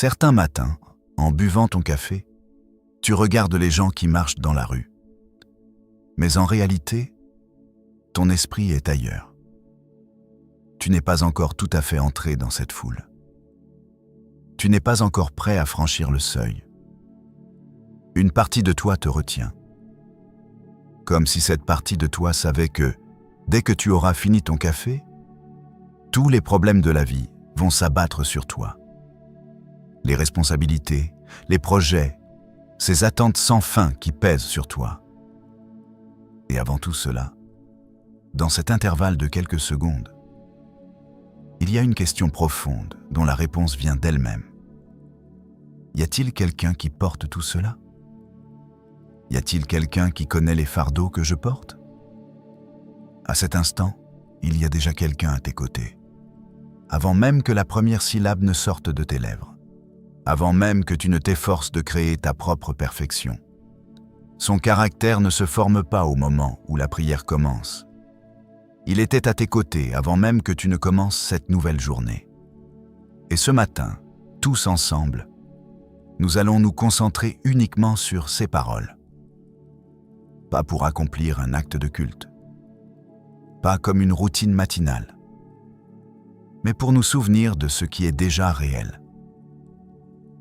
Certains matins, en buvant ton café, tu regardes les gens qui marchent dans la rue. Mais en réalité, ton esprit est ailleurs. Tu n'es pas encore tout à fait entré dans cette foule. Tu n'es pas encore prêt à franchir le seuil. Une partie de toi te retient. Comme si cette partie de toi savait que, dès que tu auras fini ton café, tous les problèmes de la vie vont s'abattre sur toi. Les responsabilités, les projets, ces attentes sans fin qui pèsent sur toi. Et avant tout cela, dans cet intervalle de quelques secondes, il y a une question profonde dont la réponse vient d'elle-même. Y a-t-il quelqu'un qui porte tout cela? Y a-t-il quelqu'un qui connaît les fardeaux que je porte? À cet instant, il y a déjà quelqu'un à tes côtés, avant même que la première syllabe ne sorte de tes lèvres, avant même que tu ne t'efforces de créer ta propre perfection. Son caractère ne se forme pas au moment où la prière commence. Il était à tes côtés avant même que tu ne commences cette nouvelle journée. Et ce matin, tous ensemble, nous allons nous concentrer uniquement sur ces paroles. Pas pour accomplir un acte de culte, pas comme une routine matinale, mais pour nous souvenir de ce qui est déjà réel.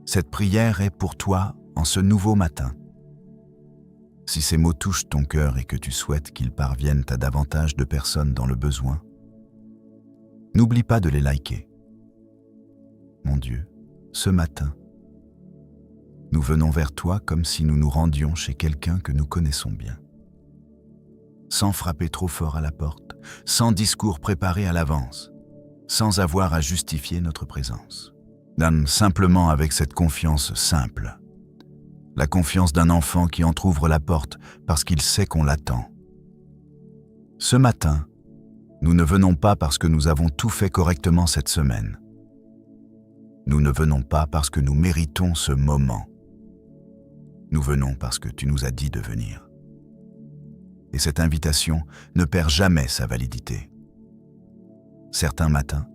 Cette prière est pour toi en ce nouveau matin. Si ces mots touchent ton cœur et que tu souhaites qu'ils parviennent à davantage de personnes dans le besoin, n'oublie pas de les liker. Mon Dieu, ce matin, nous venons vers toi comme si nous nous rendions chez quelqu'un que nous connaissons bien. Sans frapper trop fort à la porte, sans discours préparé à l'avance, sans avoir à justifier notre présence. Donne simplement avec cette confiance simple. La confiance d'un enfant qui entr'ouvre la porte parce qu'il sait qu'on l'attend. Ce matin, nous ne venons pas parce que nous avons tout fait correctement cette semaine. Nous ne venons pas parce que nous méritons ce moment. Nous venons parce que tu nous as dit de venir. Et cette invitation ne perd jamais sa validité. Certains matins,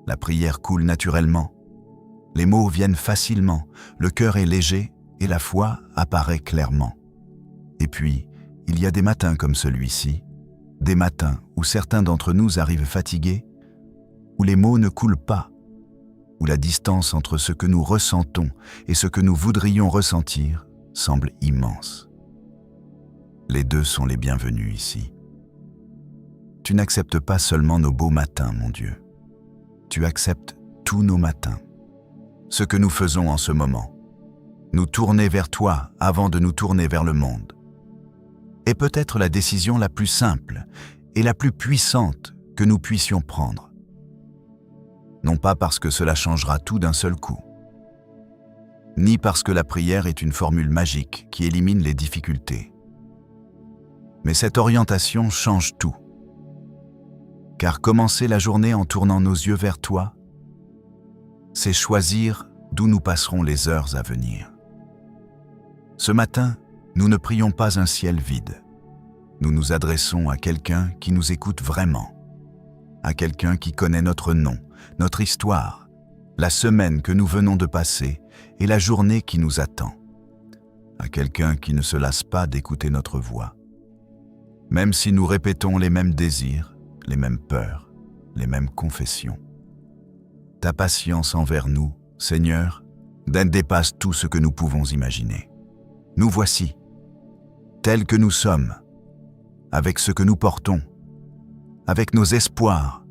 la prière coule naturellement, les mots viennent facilement, le cœur est léger et la foi apparaît clairement. Et puis, il y a des matins comme celui-ci, des matins où certains d'entre nous arrivent fatigués, où les mots ne coulent pas, où la distance entre ce que nous ressentons et ce que nous voudrions ressentir semble immense. Les deux sont les bienvenus ici. Tu n'acceptes pas seulement nos beaux matins, mon Dieu. Tu acceptes tous nos matins. Ce que nous faisons en ce moment. Nous tourner vers toi avant de nous tourner vers le monde. Est peut-être la décision la plus simple et la plus puissante que nous puissions prendre. Non pas parce que cela changera tout d'un seul coup, ni parce que la prière est une formule magique qui élimine les difficultés. Mais cette orientation change tout. Car commencer la journée en tournant nos yeux vers toi, c'est choisir d'où nous passerons les heures à venir. Ce matin, nous ne prions pas un ciel vide. Nous nous adressons à quelqu'un qui nous écoute vraiment, à quelqu'un qui connaît notre nom, notre histoire, la semaine que nous venons de passer et la journée qui nous attend, à quelqu'un qui ne se lasse pas d'écouter notre voix. Même si nous répétons les mêmes désirs, les mêmes peurs, les mêmes confessions. Ta patience envers nous, Seigneur, dépasse tout ce que nous pouvons imaginer. Nous voici, tels que nous sommes, avec ce que nous portons, avec nos espoirs,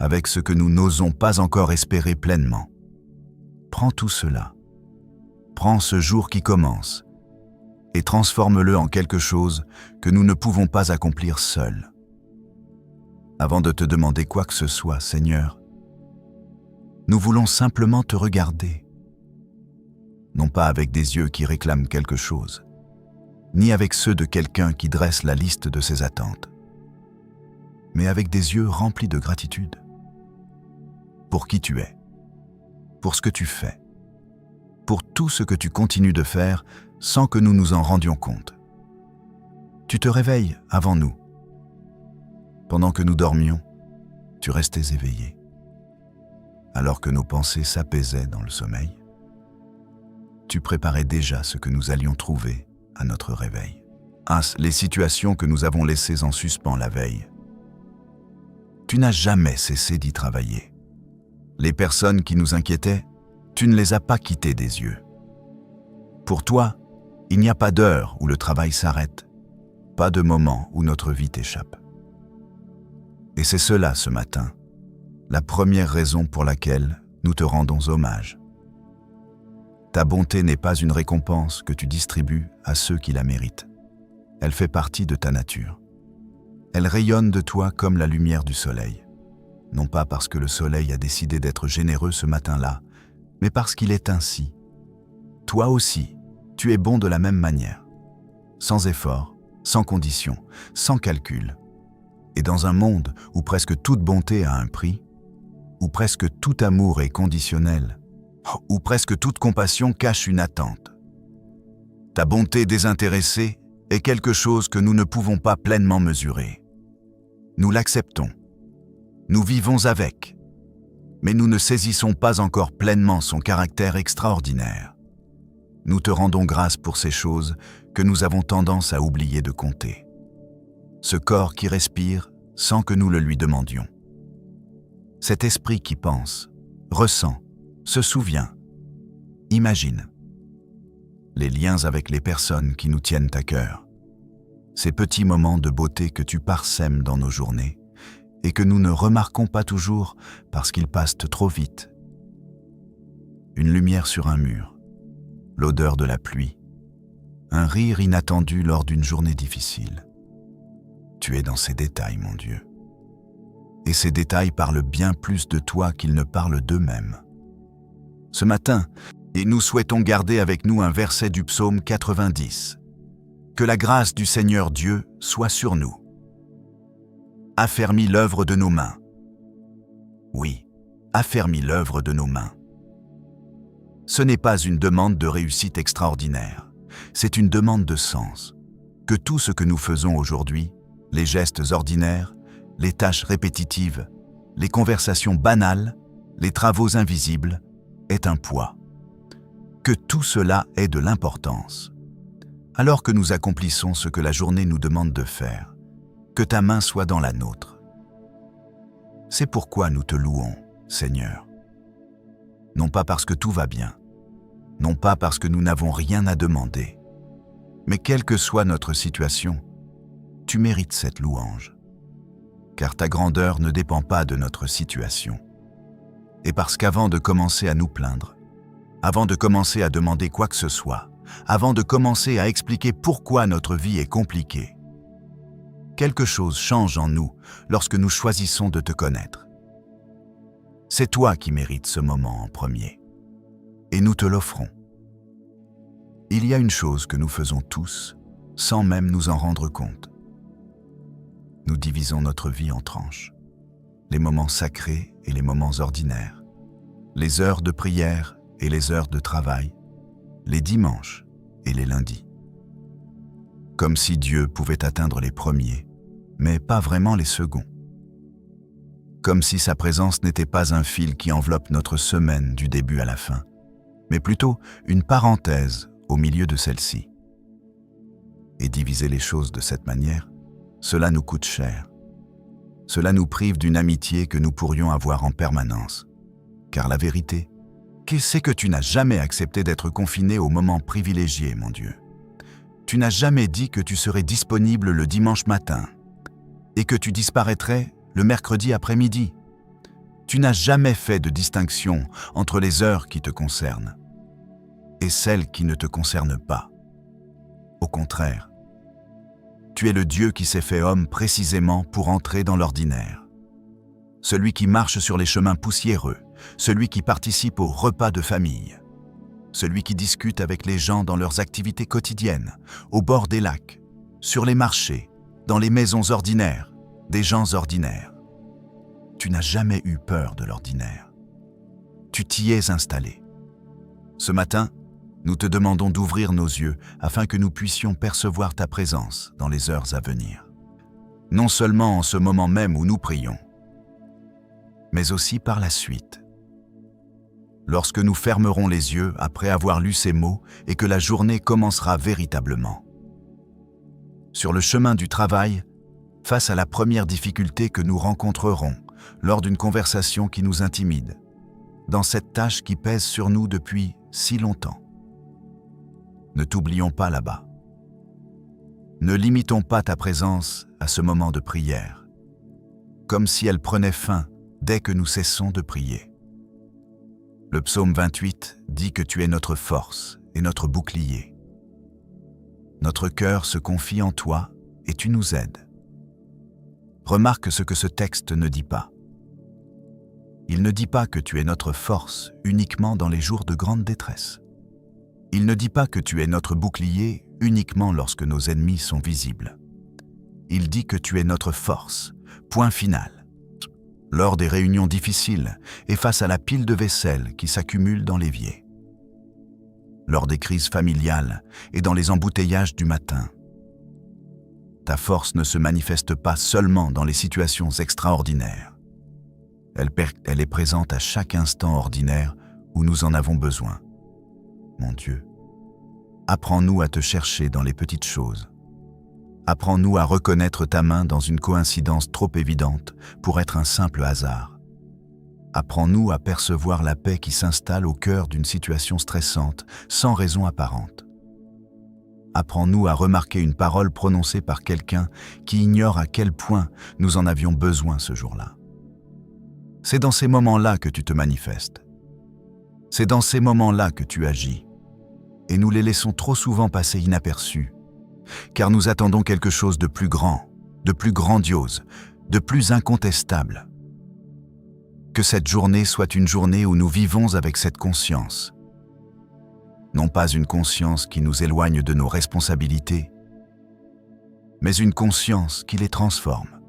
avec ce que nous n'osons pas encore espérer pleinement. Prends tout cela, prends ce jour qui commence et transforme-le en quelque chose que nous ne pouvons pas accomplir seuls. Avant de te demander quoi que ce soit, Seigneur, nous voulons simplement te regarder, non pas avec des yeux qui réclament quelque chose, ni avec ceux de quelqu'un qui dresse la liste de ses attentes, mais avec des yeux remplis de gratitude pour qui tu es, pour ce que tu fais, pour tout ce que tu continues de faire sans que nous nous en rendions compte. Tu te réveilles avant nous. Pendant que nous dormions, tu restais éveillé. alors que nos pensées s'apaisaient dans le sommeil. Tu préparais déjà ce que nous allions trouver à notre réveil. Les situations que nous avons laissées en suspens la veille. Tu n'as jamais cessé d'y travailler. Les personnes qui nous inquiétaient, tu ne les as pas quittées des yeux. Pour toi, il n'y a pas d'heure où le travail s'arrête, pas de moment où notre vie t'échappe. Et c'est cela ce matin, la première raison pour laquelle nous te rendons hommage. Ta bonté n'est pas une récompense que tu distribues à ceux qui la méritent. Elle fait partie de ta nature. Elle rayonne de toi comme la lumière du soleil. Non pas parce que le soleil a décidé d'être généreux ce matin-là, mais parce qu'il est ainsi. Toi aussi, tu es bon de la même manière. Sans effort, sans condition, sans calcul. Et dans un monde où presque toute bonté a un prix, où presque tout amour est conditionnel, où presque toute compassion cache une attente. Ta bonté désintéressée est quelque chose que nous ne pouvons pas pleinement mesurer. Nous l'acceptons. Nous vivons avec. Mais nous ne saisissons pas encore pleinement son caractère extraordinaire. Nous te rendons grâce pour ces choses que nous avons tendance à oublier de compter. Ce corps qui respire sans que nous le lui demandions. Cet esprit qui pense, ressent, se souvient, imagine. Les liens avec les personnes qui nous tiennent à cœur. Ces petits moments de beauté que tu parsèmes dans nos journées et que nous ne remarquons pas toujours parce qu'ils passent trop vite. Une lumière sur un mur, l'odeur de la pluie, un rire inattendu lors d'une journée difficile. Tu es dans ces détails, mon Dieu. Et ces détails parlent bien plus de toi qu'ils ne parlent d'eux-mêmes. Ce matin, et nous souhaitons garder avec nous un verset du psaume 90. Que la grâce du Seigneur Dieu soit sur nous. Affermis l'œuvre de nos mains. Oui, affermis l'œuvre de nos mains. Ce n'est pas une demande de réussite extraordinaire, c'est une demande de sens. Que tout ce que nous faisons aujourd'hui, les gestes ordinaires, les tâches répétitives, les conversations banales, les travaux invisibles, ait un poids. Que tout cela ait de l'importance. Alors que nous accomplissons ce que la journée nous demande de faire, que ta main soit dans la nôtre. C'est pourquoi nous te louons, Seigneur. Non pas parce que tout va bien, non pas parce que nous n'avons rien à demander, mais quelle que soit notre situation, tu mérites cette louange. Car ta grandeur ne dépend pas de notre situation. Et parce qu'avant de commencer à nous plaindre, avant de commencer à demander quoi que ce soit, avant de commencer à expliquer pourquoi notre vie est compliquée, quelque chose change en nous lorsque nous choisissons de te connaître. C'est toi qui mérites ce moment en premier, et nous te l'offrons. Il y a une chose que nous faisons tous, sans même nous en rendre compte. Nous divisons notre vie en tranches, les moments sacrés et les moments ordinaires, les heures de prière et les heures de travail, les dimanches et les lundis. Comme si Dieu pouvait atteindre les premiers, mais pas vraiment les seconds. Comme si sa présence n'était pas un fil qui enveloppe notre semaine du début à la fin, mais plutôt une parenthèse au milieu de celle-ci. Et diviser les choses de cette manière, cela nous coûte cher. Cela nous prive d'une amitié que nous pourrions avoir en permanence. Car la vérité, c'est que tu n'as jamais accepté d'être confiné au moment privilégié, mon Dieu. Tu n'as jamais dit que tu serais disponible le dimanche matin et que tu disparaîtrais le mercredi après-midi. Tu n'as jamais fait de distinction entre les heures qui te concernent et celles qui ne te concernent pas. Au contraire, tu es le Dieu qui s'est fait homme précisément pour entrer dans l'ordinaire. Celui qui marche sur les chemins poussiéreux, celui qui participe aux repas de famille, celui qui discute avec les gens dans leurs activités quotidiennes, au bord des lacs, sur les marchés, dans les maisons ordinaires, des gens ordinaires. Tu n'as jamais eu peur de l'ordinaire. Tu t'y es installé. Ce matin, nous te demandons d'ouvrir nos yeux afin que nous puissions percevoir ta présence dans les heures à venir. Non seulement en ce moment même où nous prions, mais aussi par la suite, lorsque nous fermerons les yeux après avoir lu ces mots et que la journée commencera véritablement. Sur le chemin du travail, face à la première difficulté que nous rencontrerons lors d'une conversation qui nous intimide, dans cette tâche qui pèse sur nous depuis si longtemps. Ne t'oublions pas là-bas. Ne limitons pas ta présence à ce moment de prière, comme si elle prenait fin dès que nous cessons de prier. Le psaume 28 dit que tu es notre force et notre bouclier. Notre cœur se confie en toi et tu nous aides. Remarque ce que ce texte ne dit pas. Il ne dit pas que tu es notre force uniquement dans les jours de grande détresse. Il ne dit pas que tu es notre bouclier uniquement lorsque nos ennemis sont visibles. Il dit que tu es notre force, point final. Lors des réunions difficiles et face à la pile de vaisselle qui s'accumule dans l'évier. Lors des crises familiales et dans les embouteillages du matin. Ta force ne se manifeste pas seulement dans les situations extraordinaires. Elle est présente à chaque instant ordinaire où nous en avons besoin. Mon Dieu, apprends-nous à te chercher dans les petites choses. Apprends-nous à reconnaître ta main dans une coïncidence trop évidente pour être un simple hasard. Apprends-nous à percevoir la paix qui s'installe au cœur d'une situation stressante, sans raison apparente. Apprends-nous à remarquer une parole prononcée par quelqu'un qui ignore à quel point nous en avions besoin ce jour-là. C'est dans ces moments-là que tu te manifestes. C'est dans ces moments-là que tu agis. Et nous les laissons trop souvent passer inaperçus, car nous attendons quelque chose de plus grand, de plus grandiose, de plus incontestable. Que cette journée soit une journée où nous vivons avec cette conscience. Non pas une conscience qui nous éloigne de nos responsabilités, mais une conscience qui les transforme.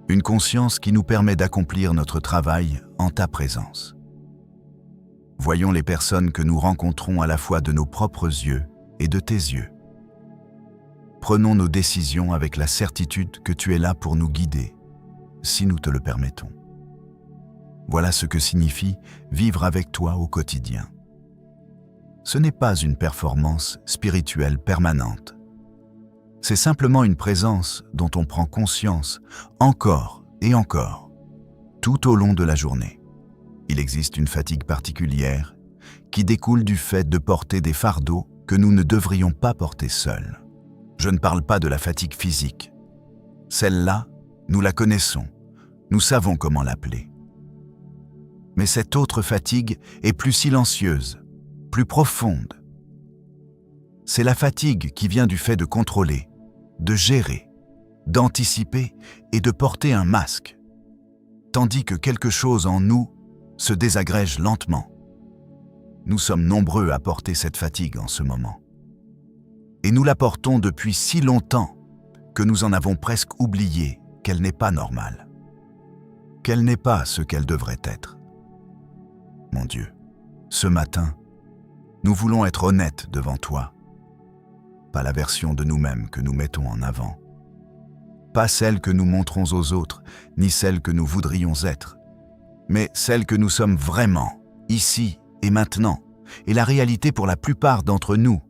Une conscience qui nous permet d'accomplir notre travail en ta présence. Voyons les personnes que nous rencontrons à la fois de nos propres yeux et de tes yeux. Prenons nos décisions avec la certitude que tu es là pour nous guider, si nous te le permettons. Voilà ce que signifie vivre avec toi au quotidien. Ce n'est pas une performance spirituelle permanente. C'est simplement une présence dont on prend conscience encore et encore, tout au long de la journée. Il existe une fatigue particulière qui découle du fait de porter des fardeaux que nous ne devrions pas porter seuls. Je ne parle pas de la fatigue physique. Celle-là, nous la connaissons, nous savons comment l'appeler. Mais cette autre fatigue est plus silencieuse, plus profonde. C'est la fatigue qui vient du fait de contrôler, de gérer, d'anticiper et de porter un masque, tandis que quelque chose en nous se désagrège lentement. Nous sommes nombreux à porter cette fatigue en ce moment. Et nous la portons depuis si longtemps que nous en avons presque oublié qu'elle n'est pas normale, qu'elle n'est pas ce qu'elle devrait être. Mon Dieu, ce matin, nous voulons être honnêtes devant toi. Pas la version de nous-mêmes que nous mettons en avant. Pas celle que nous montrons aux autres, ni celle que nous voudrions être, mais celle que nous sommes vraiment, ici et maintenant. Et la réalité pour la plupart d'entre nous,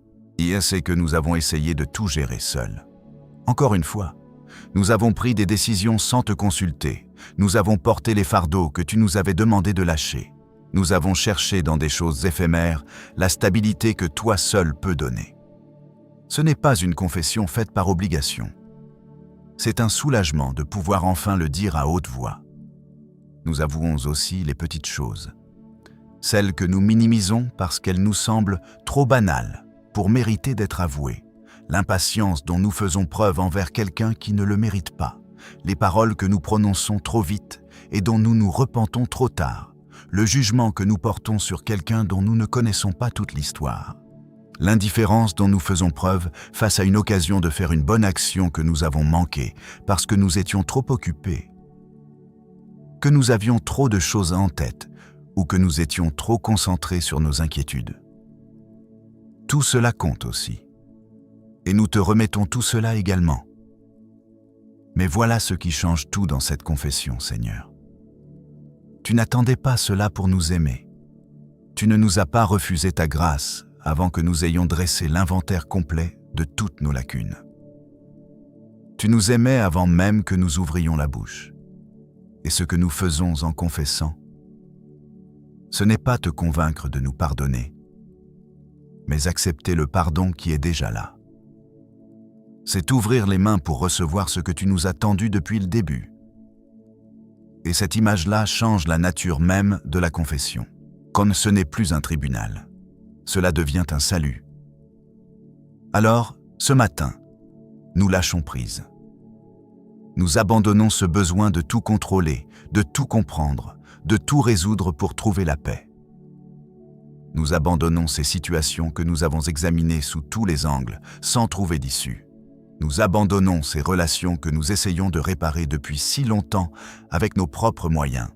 c'est que nous avons essayé de tout gérer seuls. Encore une fois, nous avons pris des décisions sans te consulter. Nous avons porté les fardeaux que tu nous avais demandé de lâcher. Nous avons cherché dans des choses éphémères la stabilité que toi seul peux donner. Ce n'est pas une confession faite par obligation. C'est un soulagement de pouvoir enfin le dire à haute voix. Nous avouons aussi les petites choses, celles que nous minimisons parce qu'elles nous semblent trop banales pour mériter d'être avouées, l'impatience dont nous faisons preuve envers quelqu'un qui ne le mérite pas, les paroles que nous prononçons trop vite et dont nous nous repentons trop tard, le jugement que nous portons sur quelqu'un dont nous ne connaissons pas toute l'histoire, l'indifférence dont nous faisons preuve face à une occasion de faire une bonne action que nous avons manquée parce que nous étions trop occupés, que nous avions trop de choses en tête ou que nous étions trop concentrés sur nos inquiétudes. Tout cela compte aussi. Et nous te remettons tout cela également. Mais voilà ce qui change tout dans cette confession, Seigneur. Tu n'attendais pas cela pour nous aimer. Tu ne nous as pas refusé ta grâce avant que nous ayons dressé l'inventaire complet de toutes nos lacunes. Tu nous aimais avant même que nous ouvrions la bouche. Et ce que nous faisons en confessant, ce n'est pas te convaincre de nous pardonner, mais accepter le pardon qui est déjà là. C'est ouvrir les mains pour recevoir ce que tu nous as tendu depuis le début. Et cette image-là change la nature même de la confession. Quand ce n'est plus un tribunal, cela devient un salut. Alors, ce matin, nous lâchons prise. Nous abandonnons ce besoin de tout contrôler, de tout comprendre, de tout résoudre pour trouver la paix. Nous abandonnons ces situations que nous avons examinées sous tous les angles, sans trouver d'issue. Nous abandonnons ces relations que nous essayons de réparer depuis si longtemps avec nos propres moyens.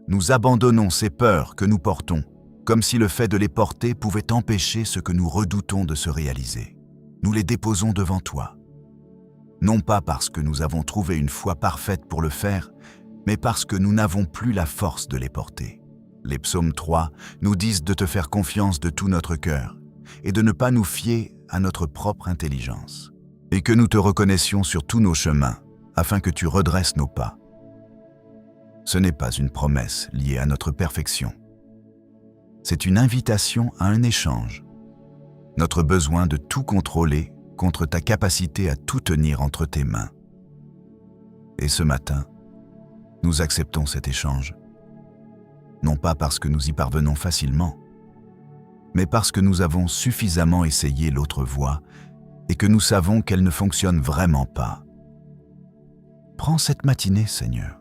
Nous abandonnons ces peurs que nous portons, comme si le fait de les porter pouvait empêcher ce que nous redoutons de se réaliser. Nous les déposons devant toi. Non pas parce que nous avons trouvé une foi parfaite pour le faire, mais parce que nous n'avons plus la force de les porter. Les psaumes 3 nous disent de te faire confiance de tout notre cœur et de ne pas nous fier à notre propre intelligence. Et que nous te reconnaissions sur tous nos chemins, afin que tu redresses nos pas. Ce n'est pas une promesse liée à notre perfection. C'est une invitation à un échange. Notre besoin de tout contrôler contre ta capacité à tout tenir entre tes mains. Et ce matin, nous acceptons cet échange. Non pas parce que nous y parvenons facilement, mais parce que nous avons suffisamment essayé l'autre voie et que nous savons qu'elle ne fonctionne vraiment pas. Prends cette matinée, Seigneur.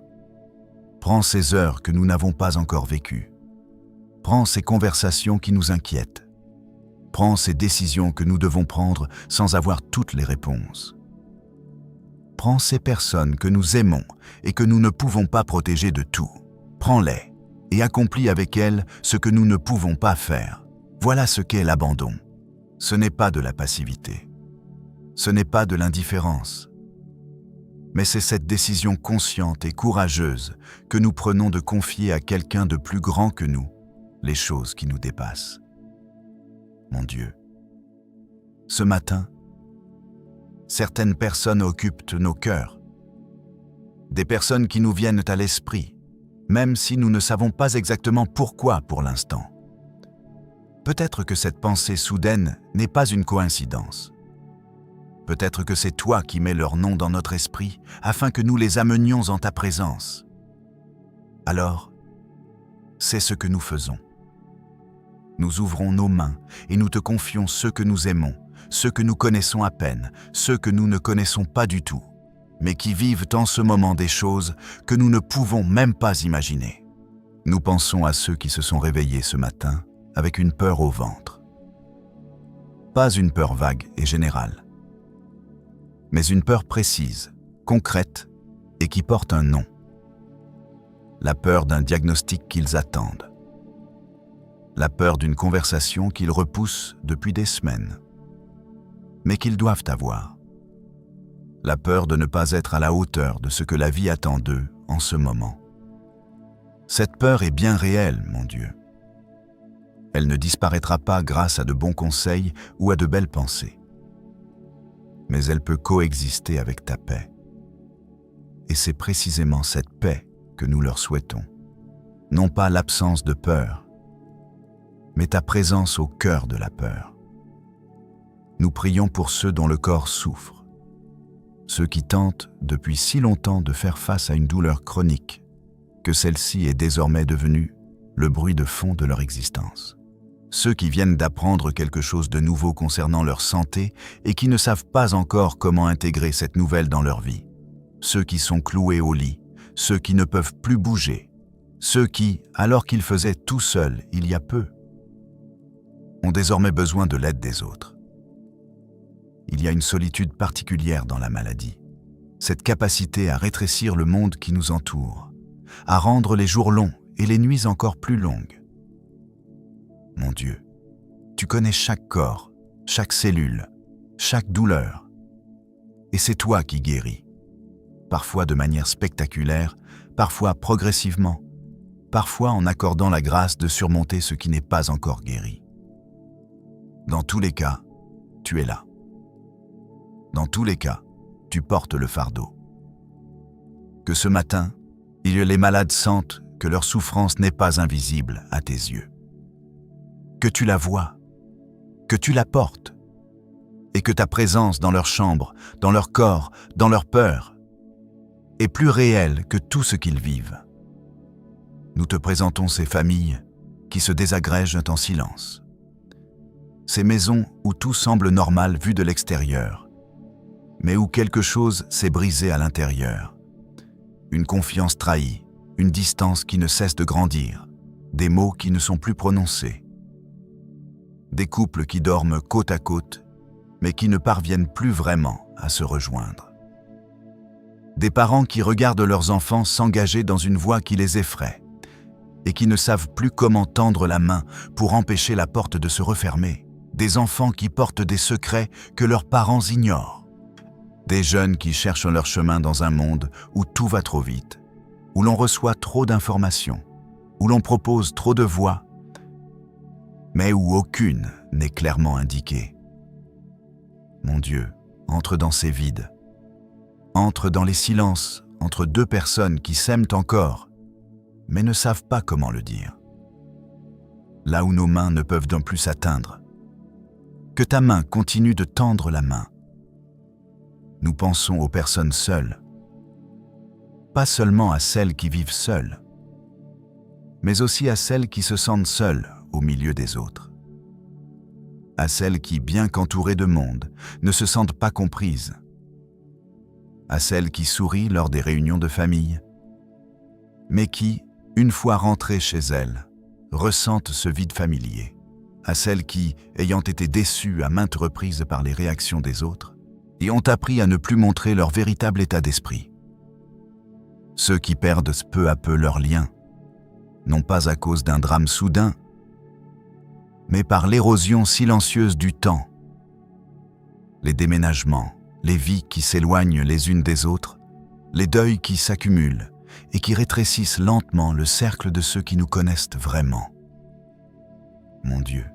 Prends ces heures que nous n'avons pas encore vécues. Prends ces conversations qui nous inquiètent. Prends ces décisions que nous devons prendre sans avoir toutes les réponses. Prends ces personnes que nous aimons et que nous ne pouvons pas protéger de tout. Prends-les et accomplis avec elles ce que nous ne pouvons pas faire. Voilà ce qu'est l'abandon. Ce n'est pas de la passivité. Ce n'est pas de l'indifférence. Mais c'est cette décision consciente et courageuse que nous prenons de confier à quelqu'un de plus grand que nous les choses qui nous dépassent. Mon Dieu, ce matin, certaines personnes occupent nos cœurs. Des personnes qui nous viennent à l'esprit, même si nous ne savons pas exactement pourquoi pour l'instant. Peut-être que cette pensée soudaine n'est pas une coïncidence. Peut-être que c'est toi qui mets leur nom dans notre esprit afin que nous les amenions en ta présence. Alors, c'est ce que nous faisons. Nous ouvrons nos mains et nous te confions ceux que nous aimons, ceux que nous connaissons à peine, ceux que nous ne connaissons pas du tout, mais qui vivent en ce moment des choses que nous ne pouvons même pas imaginer. Nous pensons à ceux qui se sont réveillés ce matin avec une peur au ventre. Pas une peur vague et générale, mais une peur précise, concrète et qui porte un nom. La peur d'un diagnostic qu'ils attendent. La peur d'une conversation qu'ils repoussent depuis des semaines, mais qu'ils doivent avoir. La peur de ne pas être à la hauteur de ce que la vie attend d'eux en ce moment. Cette peur est bien réelle, mon Dieu. Elle ne disparaîtra pas grâce à de bons conseils ou à de belles pensées. Mais elle peut coexister avec ta paix. Et c'est précisément cette paix que nous leur souhaitons. Non pas l'absence de peur, mais ta présence au cœur de la peur. Nous prions pour ceux dont le corps souffre, ceux qui tentent depuis si longtemps de faire face à une douleur chronique, que celle-ci est désormais devenue le bruit de fond de leur existence. Ceux qui viennent d'apprendre quelque chose de nouveau concernant leur santé et qui ne savent pas encore comment intégrer cette nouvelle dans leur vie. Ceux qui sont cloués au lit, ceux qui ne peuvent plus bouger, ceux qui, alors qu'ils faisaient tout seuls il y a peu, ont désormais besoin de l'aide des autres. Il y a une solitude particulière dans la maladie, cette capacité à rétrécir le monde qui nous entoure, à rendre les jours longs et les nuits encore plus longues. Mon Dieu, tu connais chaque corps, chaque cellule, chaque douleur, et c'est toi qui guéris, parfois de manière spectaculaire, parfois progressivement, parfois en accordant la grâce de surmonter ce qui n'est pas encore guéri. Dans tous les cas, tu es là. Dans tous les cas, tu portes le fardeau. Que ce matin, les malades sentent que leur souffrance n'est pas invisible à tes yeux. Que tu la vois, que tu la portes, et que ta présence dans leur chambre, dans leur corps, dans leur peur, est plus réelle que tout ce qu'ils vivent. Nous te présentons ces familles qui se désagrègent en silence. Ces maisons où tout semble normal vu de l'extérieur, mais où quelque chose s'est brisé à l'intérieur. Une confiance trahie, une distance qui ne cesse de grandir, des mots qui ne sont plus prononcés. Des couples qui dorment côte à côte, mais qui ne parviennent plus vraiment à se rejoindre. Des parents qui regardent leurs enfants s'engager dans une voie qui les effraie et qui ne savent plus comment tendre la main pour empêcher la porte de se refermer. Des enfants qui portent des secrets que leurs parents ignorent. Des jeunes qui cherchent leur chemin dans un monde où tout va trop vite, où l'on reçoit trop d'informations, où l'on propose trop de voies, mais où aucune n'est clairement indiquée. Mon Dieu, entre dans ces vides. Entre dans les silences entre deux personnes qui s'aiment encore, mais ne savent pas comment le dire. Là où nos mains ne peuvent non plus s'atteindre. Que ta main continue de tendre la main. Nous pensons aux personnes seules, pas seulement à celles qui vivent seules, mais aussi à celles qui se sentent seules au milieu des autres. À celles qui, bien qu'entourées de monde, ne se sentent pas comprises. À celles qui sourient lors des réunions de famille, mais qui, une fois rentrées chez elles, ressentent ce vide familier. À celles qui, ayant été déçues à maintes reprises par les réactions des autres, et ont appris à ne plus montrer leur véritable état d'esprit. Ceux qui perdent peu à peu leurs liens, non pas à cause d'un drame soudain, mais par l'érosion silencieuse du temps. Les déménagements, les vies qui s'éloignent les unes des autres, les deuils qui s'accumulent et qui rétrécissent lentement le cercle de ceux qui nous connaissent vraiment. Mon Dieu,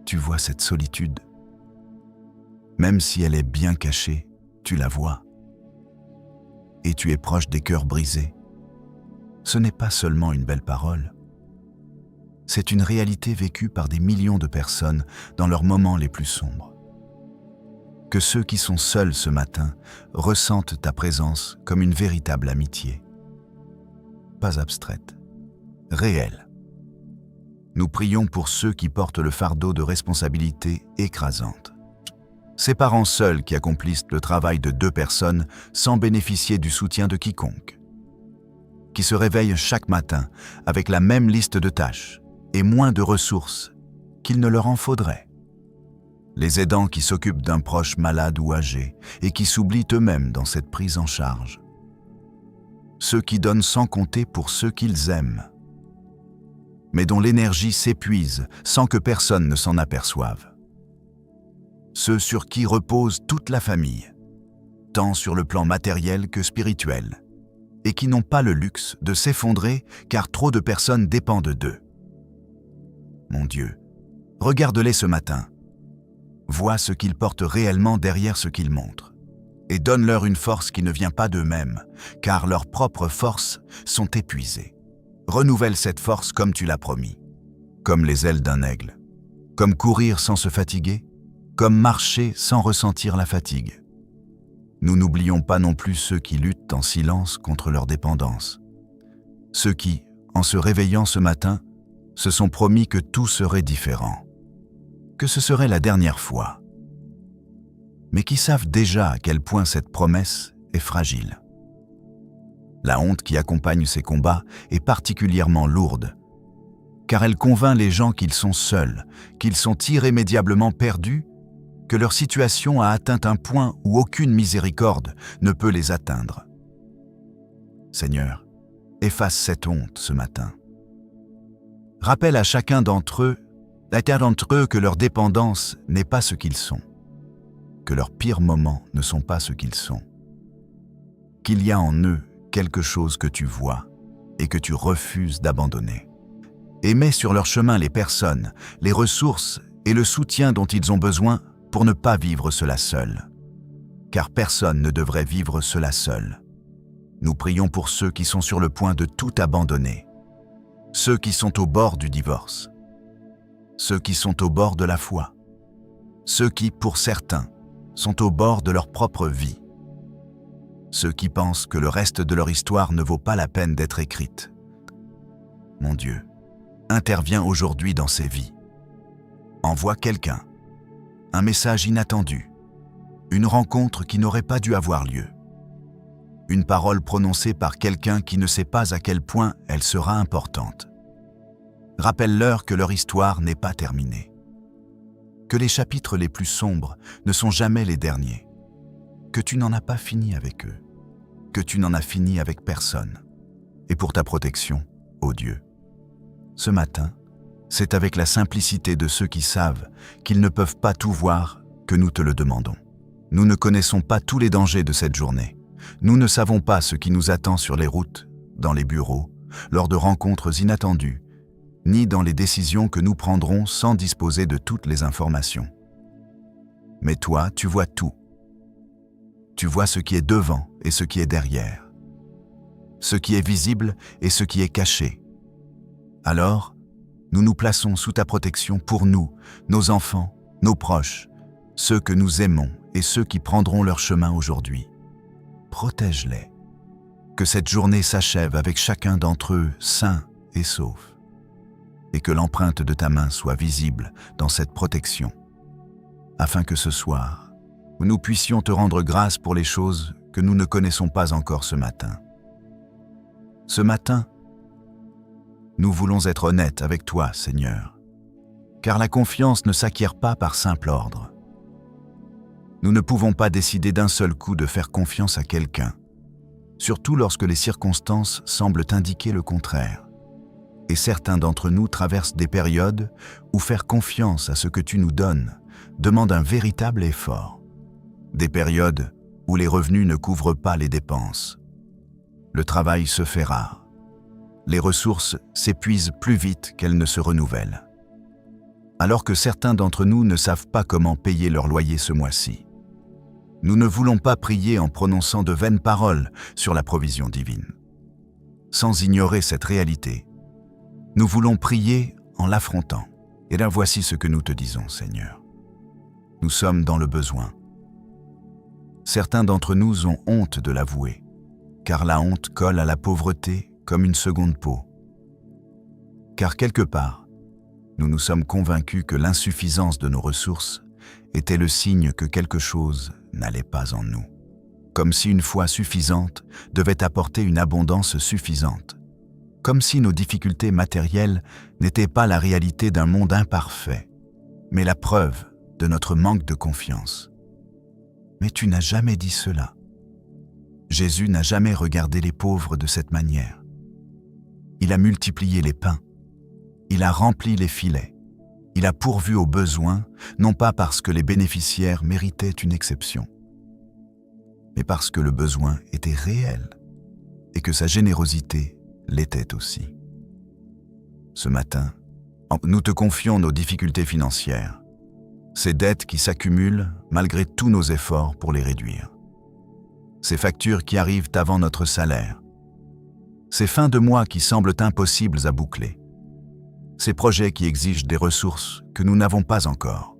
tu vois cette solitude. Même si elle est bien cachée, tu la vois. Et tu es proche des cœurs brisés. Ce n'est pas seulement une belle parole. C'est une réalité vécue par des millions de personnes dans leurs moments les plus sombres. Que ceux qui sont seuls ce matin ressentent ta présence comme une véritable amitié. Pas abstraite, réelle. Nous prions pour ceux qui portent le fardeau de responsabilités écrasantes. Ces parents seuls qui accomplissent le travail de deux personnes sans bénéficier du soutien de quiconque. Qui se réveillent chaque matin avec la même liste de tâches et moins de ressources qu'il ne leur en faudrait. Les aidants qui s'occupent d'un proche malade ou âgé et qui s'oublient eux-mêmes dans cette prise en charge. Ceux qui donnent sans compter pour ceux qu'ils aiment, mais dont l'énergie s'épuise sans que personne ne s'en aperçoive. Ceux sur qui repose toute la famille, tant sur le plan matériel que spirituel, et qui n'ont pas le luxe de s'effondrer car trop de personnes dépendent d'eux. Mon Dieu, regarde-les ce matin, vois ce qu'ils portent réellement derrière ce qu'ils montrent, et donne-leur une force qui ne vient pas d'eux-mêmes, car leurs propres forces sont épuisées. Renouvelle cette force comme tu l'as promis, comme les ailes d'un aigle, comme courir sans se fatiguer, comme marcher sans ressentir la fatigue. Nous n'oublions pas non plus ceux qui luttent en silence contre leur dépendance. Ceux qui, en se réveillant ce matin, se sont promis que tout serait différent, que ce serait la dernière fois, mais qui savent déjà à quel point cette promesse est fragile. La honte qui accompagne ces combats est particulièrement lourde, car elle convainc les gens qu'ils sont seuls, qu'ils sont irrémédiablement perdus, que leur situation a atteint un point où aucune miséricorde ne peut les atteindre. Seigneur, efface cette honte ce matin. Rappelle à chacun d'entre eux que leur dépendance n'est pas ce qu'ils sont, que leurs pires moments ne sont pas ce qu'ils sont, qu'il y a en eux quelque chose que tu vois, et que tu refuses d'abandonner. Et mets sur leur chemin les personnes, les ressources et le soutien dont ils ont besoin pour ne pas vivre cela seul. Car personne ne devrait vivre cela seul. Nous prions pour ceux qui sont sur le point de tout abandonner, ceux qui sont au bord du divorce, ceux qui sont au bord de la foi, ceux qui, pour certains, sont au bord de leur propre vie, ceux qui pensent que le reste de leur histoire ne vaut pas la peine d'être écrite. Mon Dieu, interviens aujourd'hui dans ces vies. Envoie quelqu'un, un message inattendu, une rencontre qui n'aurait pas dû avoir lieu, une parole prononcée par quelqu'un qui ne sait pas à quel point elle sera importante. Rappelle-leur que leur histoire n'est pas terminée, que les chapitres les plus sombres ne sont jamais les derniers, que tu n'en as pas fini avec eux, que tu n'en as fini avec personne. Et pour ta protection, ô Dieu, ce matin, c'est avec la simplicité de ceux qui savent qu'ils ne peuvent pas tout voir que nous te le demandons. Nous ne connaissons pas tous les dangers de cette journée. Nous ne savons pas ce qui nous attend sur les routes, dans les bureaux, lors de rencontres inattendues, ni dans les décisions que nous prendrons sans disposer de toutes les informations. Mais toi, tu vois tout. Tu vois ce qui est devant et ce qui est derrière, ce qui est visible et ce qui est caché. Alors, nous nous plaçons sous ta protection pour nous, nos enfants, nos proches, ceux que nous aimons et ceux qui prendront leur chemin aujourd'hui. Protège-les. Que cette journée s'achève avec chacun d'entre eux sain et sauf. Et que l'empreinte de ta main soit visible dans cette protection, afin que ce soir, nous puissions te rendre grâce pour les choses que nous ne connaissons pas encore ce matin. Ce matin, nous voulons être honnêtes avec toi, Seigneur, car la confiance ne s'acquiert pas par simple ordre. Nous ne pouvons pas décider d'un seul coup de faire confiance à quelqu'un, surtout lorsque les circonstances semblent indiquer le contraire. Et certains d'entre nous traversent des périodes où faire confiance à ce que tu nous donnes demande un véritable effort. Des périodes où les revenus ne couvrent pas les dépenses. Le travail se fait rare. Les ressources s'épuisent plus vite qu'elles ne se renouvellent. Alors que certains d'entre nous ne savent pas comment payer leur loyer ce mois-ci. Nous ne voulons pas prier en prononçant de vaines paroles sur la provision divine. Sans ignorer cette réalité, nous voulons prier en l'affrontant. Et là, voici ce que nous te disons, Seigneur. Nous sommes dans le besoin. Certains d'entre nous ont honte de l'avouer, car la honte colle à la pauvreté comme une seconde peau. Car quelque part, nous nous sommes convaincus que l'insuffisance de nos ressources était le signe que quelque chose n'allait pas en nous. Comme si une foi suffisante devait apporter une abondance suffisante. Comme si nos difficultés matérielles n'étaient pas la réalité d'un monde imparfait, mais la preuve de notre manque de confiance. Mais tu n'as jamais dit cela. Jésus n'a jamais regardé les pauvres de cette manière. Il a multiplié les pains. Il a rempli les filets. Il a pourvu aux besoins, non pas parce que les bénéficiaires méritaient une exception, mais parce que le besoin était réel et que sa générosité l'était aussi. Ce matin, nous te confions nos difficultés financières, ces dettes qui s'accumulent malgré tous nos efforts pour les réduire, ces factures qui arrivent avant notre salaire, ces fins de mois qui semblent impossibles à boucler, ces projets qui exigent des ressources que nous n'avons pas encore,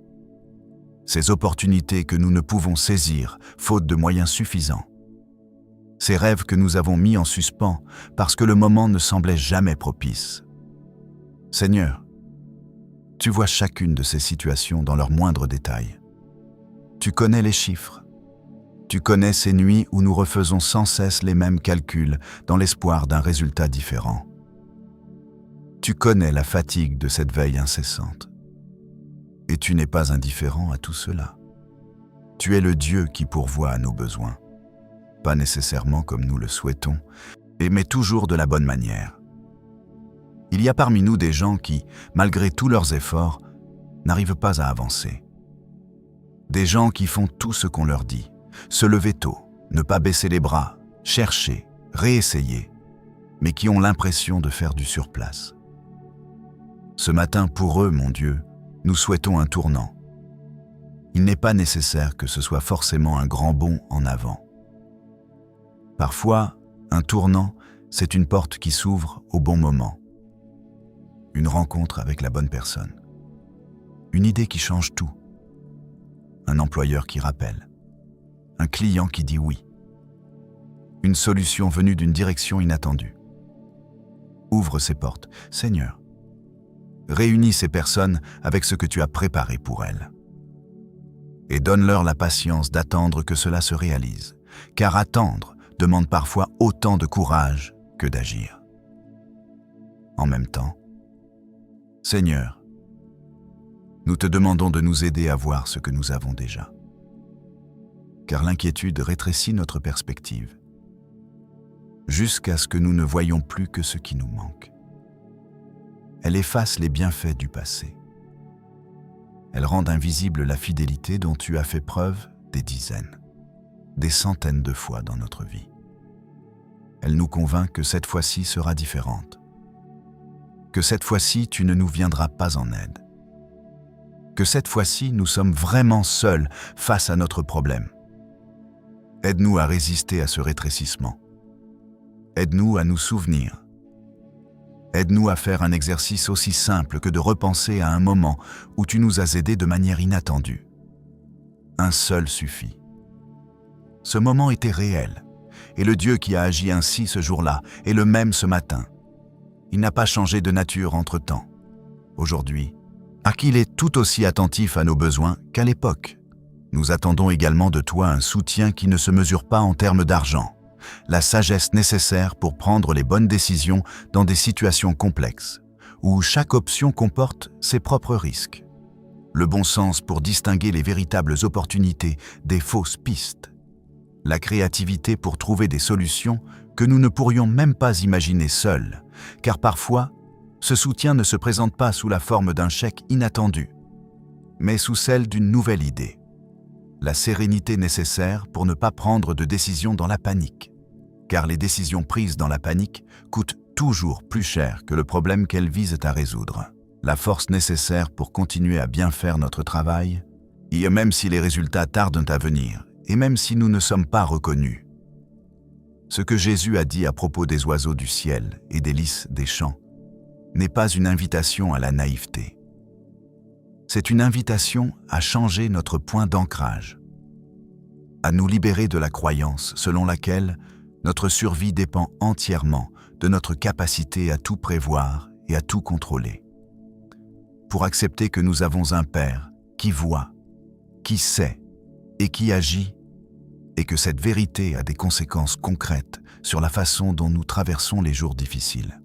ces opportunités que nous ne pouvons saisir faute de moyens suffisants, ces rêves que nous avons mis en suspens parce que le moment ne semblait jamais propice. Seigneur, tu vois chacune de ces situations dans leurs moindres détails. Tu connais les chiffres. Tu connais ces nuits où nous refaisons sans cesse les mêmes calculs dans l'espoir d'un résultat différent. Tu connais la fatigue de cette veille incessante. Et tu n'es pas indifférent à tout cela. Tu es le Dieu qui pourvoit à nos besoins. Pas nécessairement comme nous le souhaitons, mais toujours de la bonne manière. Il y a parmi nous des gens qui, malgré tous leurs efforts, n'arrivent pas à avancer. Des gens qui font tout ce qu'on leur dit, se lever tôt, ne pas baisser les bras, chercher, réessayer. mais qui ont l'impression de faire du surplace. Ce matin, pour eux, mon Dieu, nous souhaitons un tournant. Il n'est pas nécessaire que ce soit forcément un grand bond en avant. Parfois, un tournant, c'est une porte qui s'ouvre au bon moment. Une rencontre avec la bonne personne. Une idée qui change tout. Un employeur qui rappelle. Un client qui dit oui. Une solution venue d'une direction inattendue. Ouvre ces portes, Seigneur. Réunis ces personnes avec ce que tu as préparé pour elles. Et donne-leur la patience d'attendre que cela se réalise, car attendre demande parfois autant de courage que d'agir. En même temps, Seigneur, nous te demandons de nous aider à voir ce que nous avons déjà. Car l'inquiétude rétrécit notre perspective, jusqu'à ce que nous ne voyions plus que ce qui nous manque. Elle efface les bienfaits du passé. Elle rend invisible la fidélité dont tu as fait preuve des dizaines, des centaines de fois dans notre vie. Elle nous convainc que cette fois-ci sera différente. Que cette fois-ci, tu ne nous viendras pas en aide. Que cette fois-ci, nous sommes vraiment seuls face à notre problème. Aide-nous à résister à ce rétrécissement. Aide-nous à nous souvenir. Aide-nous à faire un exercice aussi simple que de repenser à un moment où tu nous as aidés de manière inattendue. Un seul suffit. Ce moment était réel, et le Dieu qui a agi ainsi ce jour-là est le même ce matin. Il n'a pas changé de nature entre-temps. Aujourd'hui, qu'il est tout aussi attentif à nos besoins qu'à l'époque. Nous attendons également de toi un soutien qui ne se mesure pas en termes d'argent, la sagesse nécessaire pour prendre les bonnes décisions dans des situations complexes, où chaque option comporte ses propres risques, le bon sens pour distinguer les véritables opportunités des fausses pistes, la créativité pour trouver des solutions que nous ne pourrions même pas imaginer seuls, car parfois, ce soutien ne se présente pas sous la forme d'un chèque inattendu, mais sous celle d'une nouvelle idée. La sérénité nécessaire pour ne pas prendre de décisions dans la panique, car les décisions prises dans la panique coûtent toujours plus cher que le problème qu'elles visent à résoudre. La force nécessaire pour continuer à bien faire notre travail, et même si les résultats tardent à venir, et même si nous ne sommes pas reconnus. Ce que Jésus a dit à propos des oiseaux du ciel et des lys des champs n'est pas une invitation à la naïveté. C'est une invitation à changer notre point d'ancrage, à nous libérer de la croyance selon laquelle notre survie dépend entièrement de notre capacité à tout prévoir et à tout contrôler. Pour accepter que nous avons un Père qui voit, qui sait et qui agit, et que cette vérité a des conséquences concrètes sur la façon dont nous traversons les jours difficiles.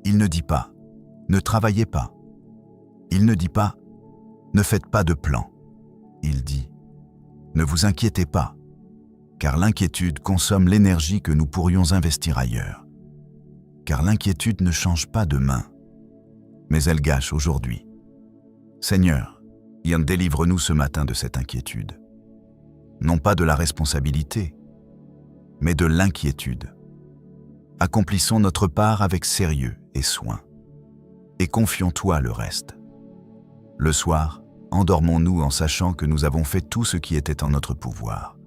Il ne dit pas « ne travaillez pas ». Il ne dit pas « ne faites pas de plan ». Il dit « ne vous inquiétez pas », car l'inquiétude consomme l'énergie que nous pourrions investir ailleurs. Car l'inquiétude ne change pas demain, mais elle gâche aujourd'hui. Seigneur, délivre-nous ce matin de cette inquiétude. Non pas de la responsabilité, mais de l'inquiétude. Accomplissons notre part avec sérieux et soin, et confions-toi le reste. Le soir, endormons-nous en sachant que nous avons fait tout ce qui était en notre pouvoir,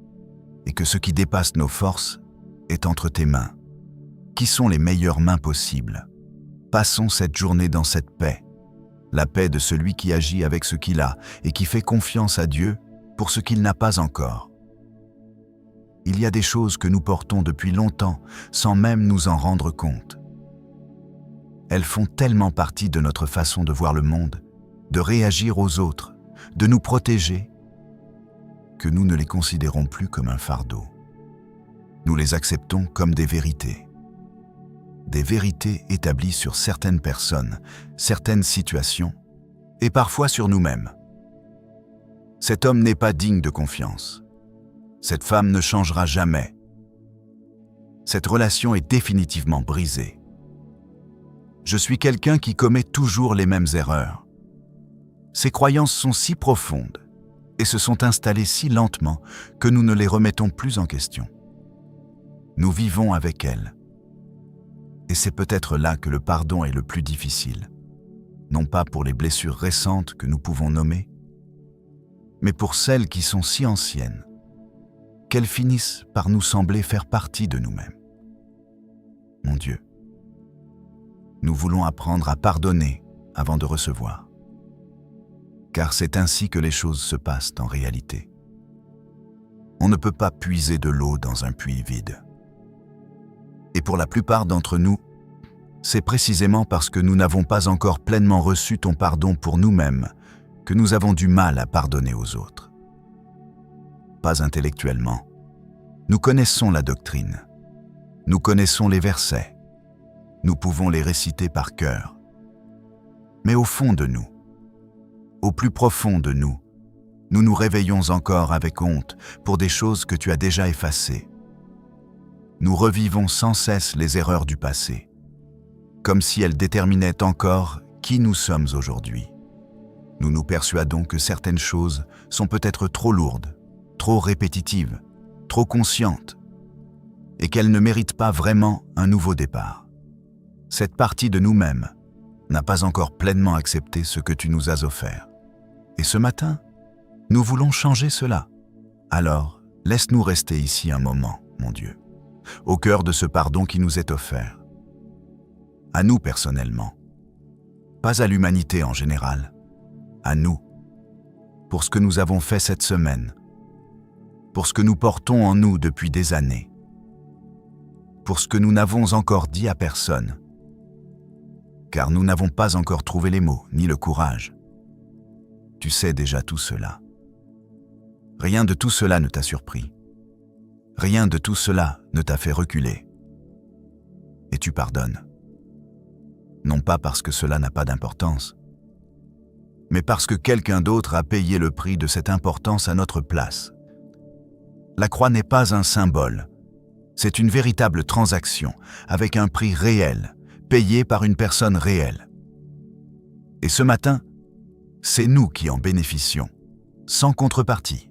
et que ce qui dépasse nos forces est entre tes mains, qui sont les meilleures mains possibles. Passons cette journée dans cette paix, la paix de celui qui agit avec ce qu'il a et qui fait confiance à Dieu pour ce qu'il n'a pas encore. Il y a des choses que nous portons depuis longtemps sans même nous en rendre compte. Elles font tellement partie de notre façon de voir le monde, de réagir aux autres, de nous protéger, que nous ne les considérons plus comme un fardeau. Nous les acceptons comme des vérités établies sur certaines personnes, certaines situations, et parfois sur nous-mêmes. Cet homme n'est pas digne de confiance. Cette femme ne changera jamais. Cette relation est définitivement brisée. Je suis quelqu'un qui commet toujours les mêmes erreurs. Ces croyances sont si profondes et se sont installées si lentement que nous ne les remettons plus en question. Nous vivons avec elles. Et c'est peut-être là que le pardon est le plus difficile. Non pas pour les blessures récentes que nous pouvons nommer, mais pour celles qui sont si anciennes qu'elles finissent par nous sembler faire partie de nous-mêmes. Mon Dieu, nous voulons apprendre à pardonner avant de recevoir, car c'est ainsi que les choses se passent en réalité. On ne peut pas puiser de l'eau dans un puits vide. Et pour la plupart d'entre nous, c'est précisément parce que nous n'avons pas encore pleinement reçu ton pardon pour nous-mêmes que nous avons du mal à pardonner aux autres. Pas intellectuellement. Nous connaissons la doctrine. Nous connaissons les versets. Nous pouvons les réciter par cœur. Mais au fond de nous, au plus profond de nous, nous nous réveillons encore avec honte pour des choses que tu as déjà effacées. Nous revivons sans cesse les erreurs du passé, comme si elles déterminaient encore qui nous sommes aujourd'hui. Nous nous persuadons que certaines choses sont peut-être trop lourdes, trop répétitives, trop conscientes, et qu'elles ne méritent pas vraiment un nouveau départ. Cette partie de nous-mêmes n'a pas encore pleinement accepté ce que tu nous as offert. Et ce matin, nous voulons changer cela. Alors, laisse-nous rester ici un moment, mon Dieu, au cœur de ce pardon qui nous est offert. À nous personnellement, pas à l'humanité en général, à nous, pour ce que nous avons fait cette semaine, pour ce que nous portons en nous depuis des années, pour ce que nous n'avons encore dit à personne, car nous n'avons pas encore trouvé les mots ni le courage. Tu sais déjà tout cela. Rien de tout cela ne t'a surpris. Rien de tout cela ne t'a fait reculer. Et tu pardonnes. Non pas parce que cela n'a pas d'importance, mais parce que quelqu'un d'autre a payé le prix de cette importance à notre place. La croix n'est pas un symbole, c'est une véritable transaction avec un prix réel, payé par une personne réelle. Et ce matin, c'est nous qui en bénéficions, sans contrepartie,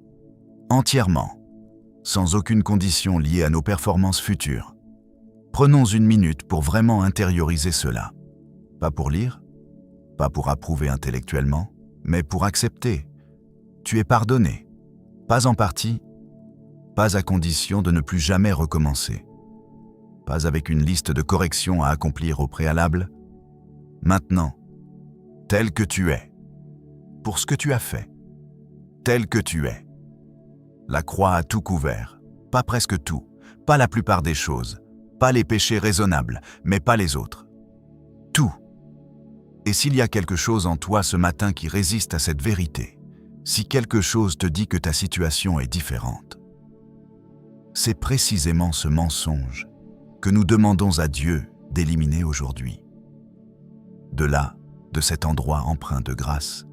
entièrement, sans aucune condition liée à nos performances futures. Prenons une minute pour vraiment intérioriser cela. Pas pour lire, pas pour approuver intellectuellement, mais pour accepter. Tu es pardonné, pas en partie, pas à condition de ne plus jamais recommencer, pas avec une liste de corrections à accomplir au préalable. Maintenant, tel que tu es, pour ce que tu as fait, tel que tu es. La croix a tout couvert, pas presque tout, pas la plupart des choses, pas les péchés raisonnables, mais pas les autres. Tout. Et s'il y a quelque chose en toi ce matin qui résiste à cette vérité, si quelque chose te dit que ta situation est différente, c'est précisément ce mensonge que nous demandons à Dieu d'éliminer aujourd'hui. De là, de cet endroit empreint de grâce,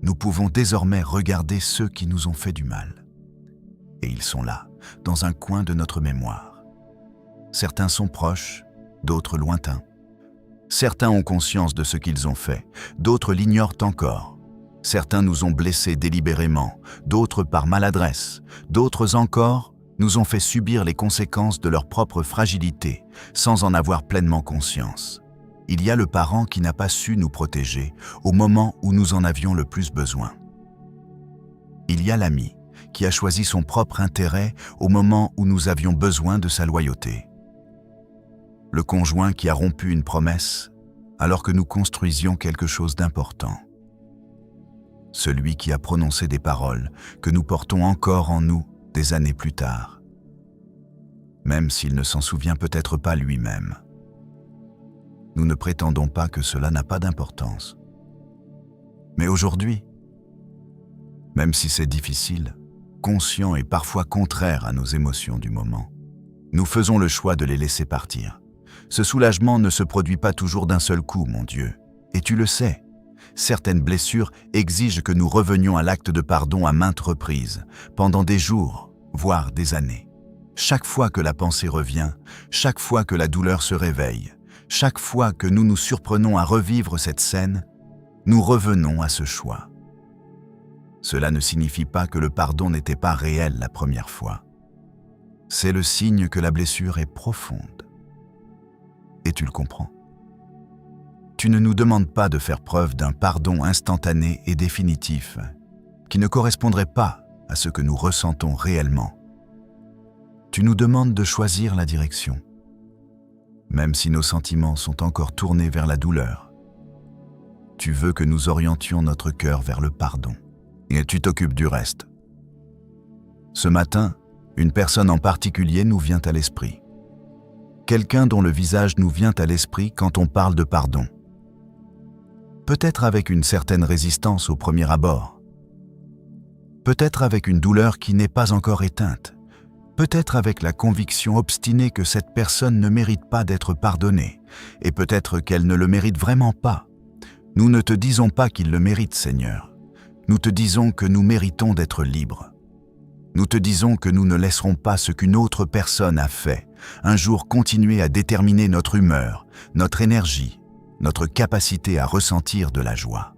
nous pouvons désormais regarder ceux qui nous ont fait du mal. Et ils sont là, dans un coin de notre mémoire. Certains sont proches, d'autres lointains. Certains ont conscience de ce qu'ils ont fait, d'autres l'ignorent encore. Certains nous ont blessés délibérément, d'autres par maladresse, d'autres encore nous ont fait subir les conséquences de leur propre fragilité, sans en avoir pleinement conscience. Il y a le parent qui n'a pas su nous protéger au moment où nous en avions le plus besoin. Il y a l'ami qui a choisi son propre intérêt au moment où nous avions besoin de sa loyauté. Le conjoint qui a rompu une promesse alors que nous construisions quelque chose d'important. Celui qui a prononcé des paroles que nous portons encore en nous des années plus tard, même s'il ne s'en souvient peut-être pas lui-même. Nous ne prétendons pas que cela n'a pas d'importance. Mais aujourd'hui, même si c'est difficile, conscient et parfois contraire à nos émotions du moment, nous faisons le choix de les laisser partir. Ce soulagement ne se produit pas toujours d'un seul coup, mon Dieu. Et tu le sais, certaines blessures exigent que nous revenions à l'acte de pardon à maintes reprises, pendant des jours, voire des années. Chaque fois que la pensée revient, chaque fois que la douleur se réveille, chaque fois que nous nous surprenons à revivre cette scène, nous revenons à ce choix. Cela ne signifie pas que le pardon n'était pas réel la première fois. C'est le signe que la blessure est profonde. et tu le comprends. Tu ne nous demandes pas de faire preuve d'un pardon instantané et définitif, qui ne correspondrait pas à ce que nous ressentons réellement. Tu nous demandes de choisir la direction, même si nos sentiments sont encore tournés vers la douleur. Tu veux que nous orientions notre cœur vers le pardon, et tu t'occupes du reste. Ce matin, une personne en particulier nous vient à l'esprit. Quelqu'un dont le visage nous vient à l'esprit quand on parle de pardon. Peut-être avec une certaine résistance au premier abord. Peut-être avec une douleur qui n'est pas encore éteinte. Peut-être avec la conviction obstinée que cette personne ne mérite pas d'être pardonnée, et peut-être qu'elle ne le mérite vraiment pas. Nous ne te disons pas qu'il le mérite, Seigneur. Nous te disons que nous méritons d'être libres. Nous te disons que nous ne laisserons pas ce qu'une autre personne a fait, un jour continuer à déterminer notre humeur, notre énergie, notre capacité à ressentir de la joie.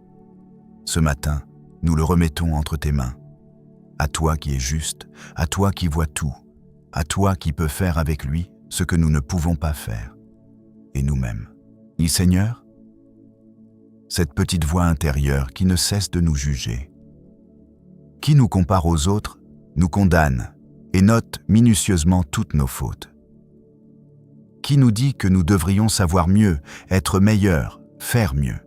Ce matin, nous le remettons entre tes mains. À toi qui es juste, à toi qui vois tout, à toi qui peux faire avec lui ce que nous ne pouvons pas faire, et nous-mêmes. Et Seigneur, cette petite voix intérieure qui ne cesse de nous juger, qui nous compare aux autres, nous condamne et note minutieusement toutes nos fautes, qui nous dit que nous devrions savoir mieux, être meilleurs, faire mieux.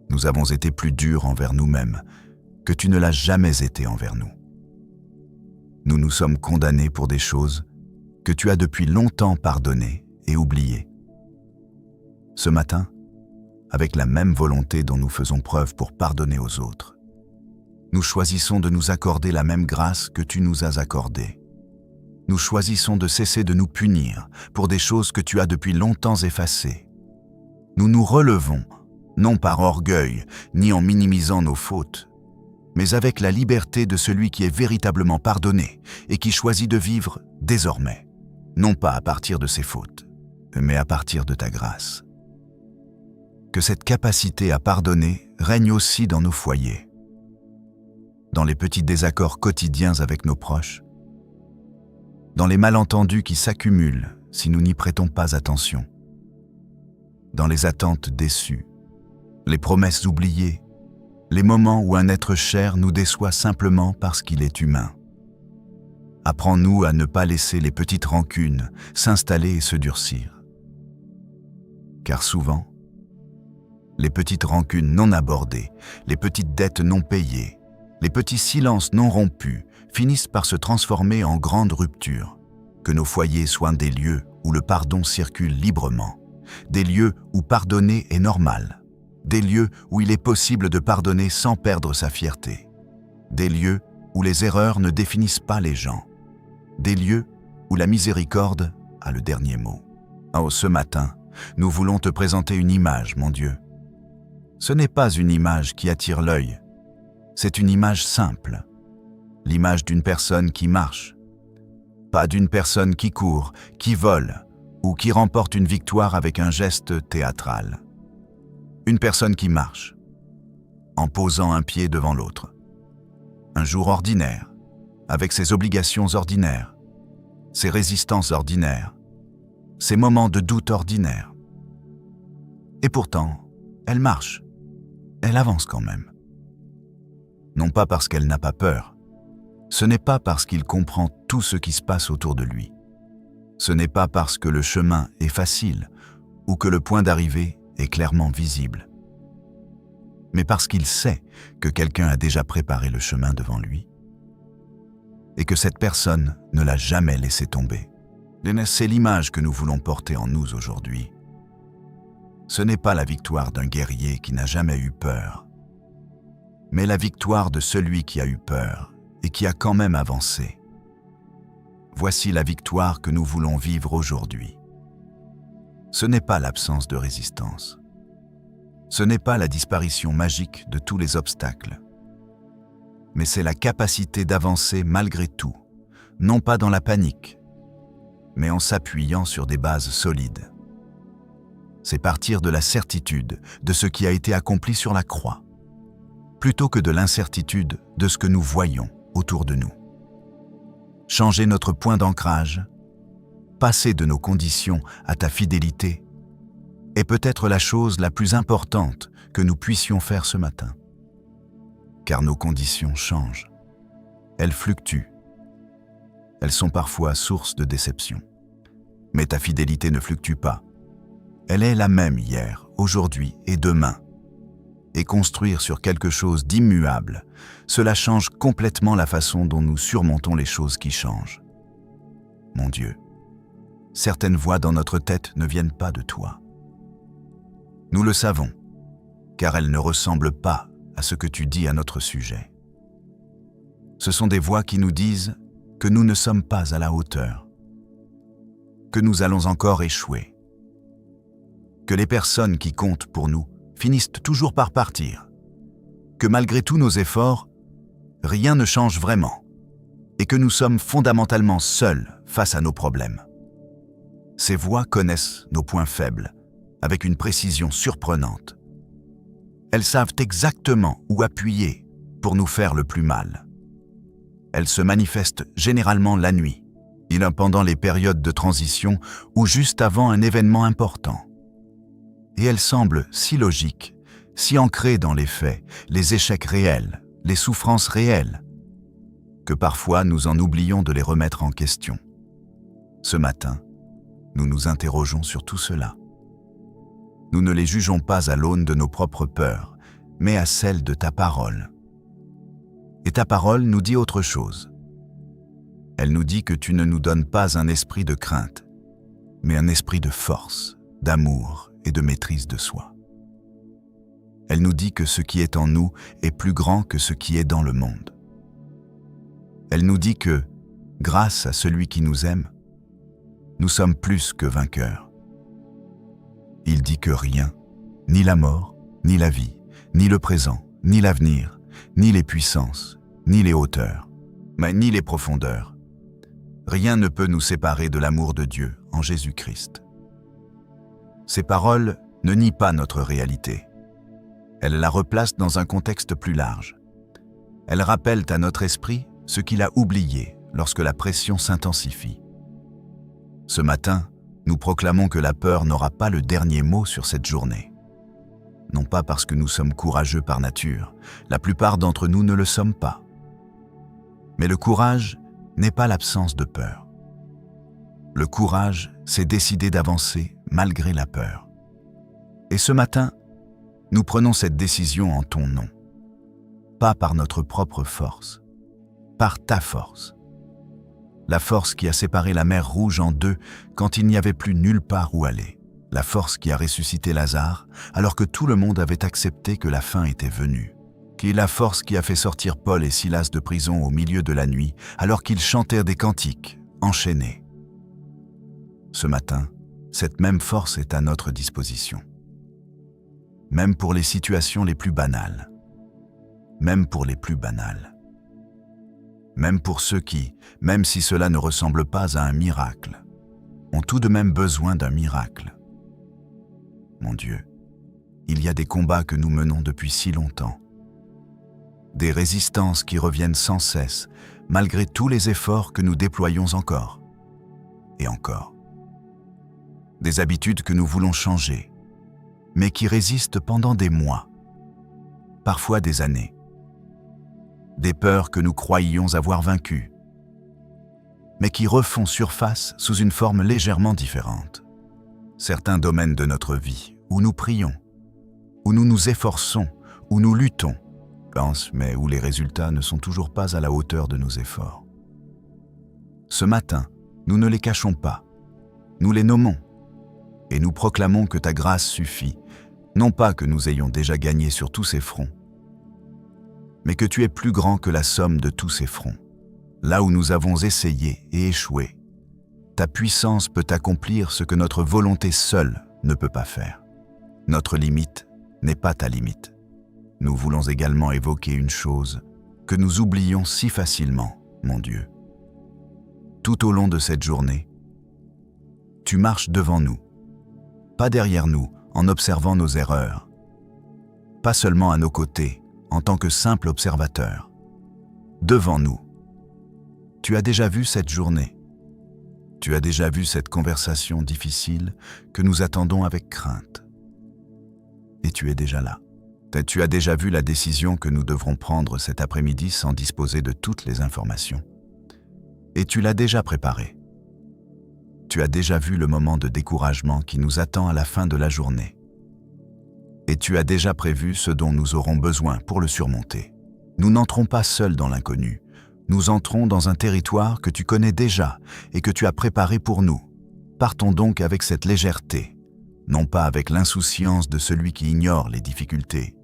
Nous avons été plus durs envers nous-mêmes que tu ne l'as jamais été envers nous. Nous nous sommes condamnés pour des choses que tu as depuis longtemps pardonnées et oubliées. Ce matin, avec la même volonté dont nous faisons preuve pour pardonner aux autres, nous choisissons de nous accorder la même grâce que tu nous as accordée. Nous choisissons de cesser de nous punir pour des choses que tu as depuis longtemps effacées. Nous nous relevons, non par orgueil, ni en minimisant nos fautes, mais avec la liberté de celui qui est véritablement pardonné et qui choisit de vivre désormais, non pas à partir de ses fautes, mais à partir de ta grâce. Que cette capacité à pardonner règne aussi dans nos foyers, dans les petits désaccords quotidiens avec nos proches, dans les malentendus qui s'accumulent si nous n'y prêtons pas attention, dans les attentes déçues, les promesses oubliées, les moments où un être cher nous déçoit simplement parce qu'il est humain. Apprends-nous à ne pas laisser les petites rancunes s'installer et se durcir. Car souvent, les petites rancunes non abordées, les petites dettes non payées, les petits silences non rompus finissent par se transformer en grandes ruptures. Que nos foyers soient des lieux où le pardon circule librement, des lieux où pardonner est normal, des lieux où il est possible de pardonner sans perdre sa fierté, des lieux où les erreurs ne définissent pas les gens, des lieux où la miséricorde a le dernier mot. Oh, ce matin, nous voulons te présenter une image, mon Dieu. Ce n'est pas une image qui attire l'œil, c'est une image simple, l'image d'une personne qui marche, pas d'une personne qui court, qui vole ou qui remporte une victoire avec un geste théâtral. Une personne qui marche, en posant un pied devant l'autre. Un jour ordinaire, avec ses obligations ordinaires, ses résistances ordinaires, ses moments de doute ordinaires. Et pourtant, elle marche, elle avance quand même. Non pas parce qu'elle n'a pas peur, ce n'est pas parce qu'il comprend tout ce qui se passe autour de lui. Ce n'est pas parce que le chemin est facile ou que le point d'arrivée est clairement visible, mais parce qu'il sait que quelqu'un a déjà préparé le chemin devant lui et que cette personne ne l'a jamais laissé tomber. C'est l'image que nous voulons porter en nous aujourd'hui. Ce n'est pas la victoire d'un guerrier qui n'a jamais eu peur, mais la victoire de celui qui a eu peur et qui a quand même avancé. Voici la victoire que nous voulons vivre aujourd'hui. Ce n'est pas l'absence de résistance. Ce n'est pas la disparition magique de tous les obstacles. Mais c'est la capacité d'avancer malgré tout, non pas dans la panique, mais en s'appuyant sur des bases solides. C'est partir de la certitude de ce qui a été accompli sur la croix, plutôt que de l'incertitude de ce que nous voyons autour de nous. Changer notre point d'ancrage passer de nos conditions à ta fidélité est peut-être la chose la plus importante que nous puissions faire ce matin. Car nos conditions changent. Elles fluctuent. Elles sont parfois source de déception. Mais ta fidélité ne fluctue pas. Elle est la même hier, aujourd'hui et demain. Et construire sur quelque chose d'immuable, cela change complètement la façon dont nous surmontons les choses qui changent. Mon Dieu, certaines voix dans notre tête ne viennent pas de toi. Nous le savons, car elles ne ressemblent pas à ce que tu dis à notre sujet. Ce sont des voix qui nous disent que nous ne sommes pas à la hauteur, que nous allons encore échouer, que les personnes qui comptent pour nous finissent toujours par partir, que malgré tous nos efforts, rien ne change vraiment et que nous sommes fondamentalement seuls face à nos problèmes. Ces voix connaissent nos points faibles avec une précision surprenante. Elles savent exactement où appuyer pour nous faire le plus mal. Elles se manifestent généralement la nuit, pendant les périodes de transition ou juste avant un événement important. Et elles semblent si logiques, si ancrées dans les faits, les échecs réels, les souffrances réelles, que parfois nous en oublions de les remettre en question. Ce matin, nous nous interrogeons sur tout cela. Nous ne les jugeons pas à l'aune de nos propres peurs, mais à celle de ta parole. Et ta parole nous dit autre chose. Elle nous dit que tu ne nous donnes pas un esprit de crainte, mais un esprit de force, d'amour et de maîtrise de soi. Elle nous dit que ce qui est en nous est plus grand que ce qui est dans le monde. Elle nous dit que, grâce à celui qui nous aime, nous sommes plus que vainqueurs. Il dit que rien, ni la mort, ni la vie, ni le présent, ni l'avenir, ni les puissances, ni les hauteurs, mais ni les profondeurs, rien ne peut nous séparer de l'amour de Dieu en Jésus-Christ. Ces paroles ne nient pas notre réalité. Elles la replacent dans un contexte plus large. Elles rappellent à notre esprit ce qu'il a oublié lorsque la pression s'intensifie. Ce matin, nous proclamons que la peur n'aura pas le dernier mot sur cette journée. Non pas parce que nous sommes courageux par nature, la plupart d'entre nous ne le sommes pas. Mais le courage n'est pas l'absence de peur. Le courage, c'est décider d'avancer malgré la peur. Et ce matin, nous prenons cette décision en ton nom. Pas par notre propre force, par ta force. La force qui a séparé la mer Rouge en deux quand il n'y avait plus nulle part où aller. La force qui a ressuscité Lazare alors que tout le monde avait accepté que la fin était venue. Qui est la force qui a fait sortir Paul et Silas de prison au milieu de la nuit alors qu'ils chantèrent des cantiques, enchaînés. Ce matin, cette même force est à notre disposition. Même pour les situations les plus banales. Même pour les plus banales. Même pour ceux qui, même si cela ne ressemble pas à un miracle, ont tout de même besoin d'un miracle. Mon Dieu, il y a des combats que nous menons depuis si longtemps. Des résistances qui reviennent sans cesse, malgré tous les efforts que nous déployons encore. Et encore. Des habitudes que nous voulons changer, mais qui résistent pendant des mois, parfois des années. Des peurs que nous croyions avoir vaincues, mais qui refont surface sous une forme légèrement différente. Certains domaines de notre vie, où nous prions, où nous nous efforçons, où nous luttons, mais où les résultats ne sont toujours pas à la hauteur de nos efforts. Ce matin, nous ne les cachons pas, nous les nommons, et nous proclamons que ta grâce suffit, non pas que nous ayons déjà gagné sur tous ces fronts, mais que tu es plus grand que la somme de tous ces fronts. Là où nous avons essayé et échoué, ta puissance peut accomplir ce que notre volonté seule ne peut pas faire. Notre limite n'est pas ta limite. Nous voulons également évoquer une chose que nous oublions si facilement, mon Dieu. Tout au long de cette journée, tu marches devant nous, pas derrière nous en observant nos erreurs, pas seulement à nos côtés, en tant que simple observateur. Devant nous. Tu as déjà vu cette journée. Tu as déjà vu cette conversation difficile que nous attendons avec crainte. Et tu es déjà là. Tu as déjà vu la décision que nous devrons prendre cet après-midi sans disposer de toutes les informations. Et tu l'as déjà préparée. Tu as déjà vu le moment de découragement qui nous attend à la fin de la journée. Et tu as déjà prévu ce dont nous aurons besoin pour le surmonter. Nous n'entrons pas seuls dans l'inconnu. Nous entrons dans un territoire que tu connais déjà et que tu as préparé pour nous. Partons donc avec cette légèreté, non pas avec l'insouciance de celui qui ignore les difficultés,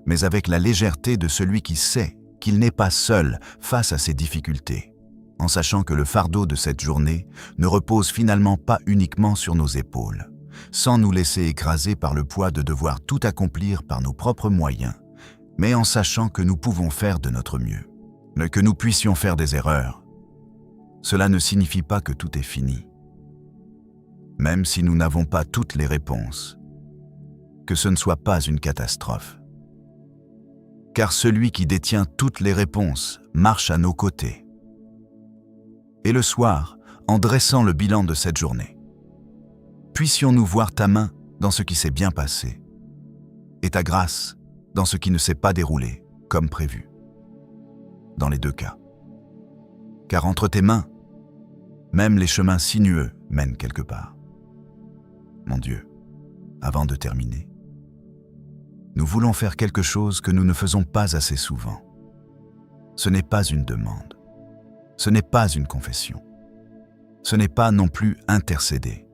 mais avec la légèreté de celui qui sait qu'il n'est pas seul face à ces difficultés, en sachant que le fardeau de cette journée ne repose finalement pas uniquement sur nos épaules, sans nous laisser écraser par le poids de devoir tout accomplir par nos propres moyens, mais en sachant que nous pouvons faire de notre mieux, que nous puissions faire des erreurs. Cela ne signifie pas que tout est fini. Même si nous n'avons pas toutes les réponses, que ce ne soit pas une catastrophe. Car celui qui détient toutes les réponses marche à nos côtés. Et le soir, en dressant le bilan de cette journée, puissions-nous voir ta main dans ce qui s'est bien passé et ta grâce dans ce qui ne s'est pas déroulé comme prévu. Dans les deux cas. Car entre tes mains, même les chemins sinueux mènent quelque part. Mon Dieu, avant de terminer, nous voulons faire quelque chose que nous ne faisons pas assez souvent. Ce n'est pas une demande. Ce n'est pas une confession. Ce n'est pas non plus intercéder.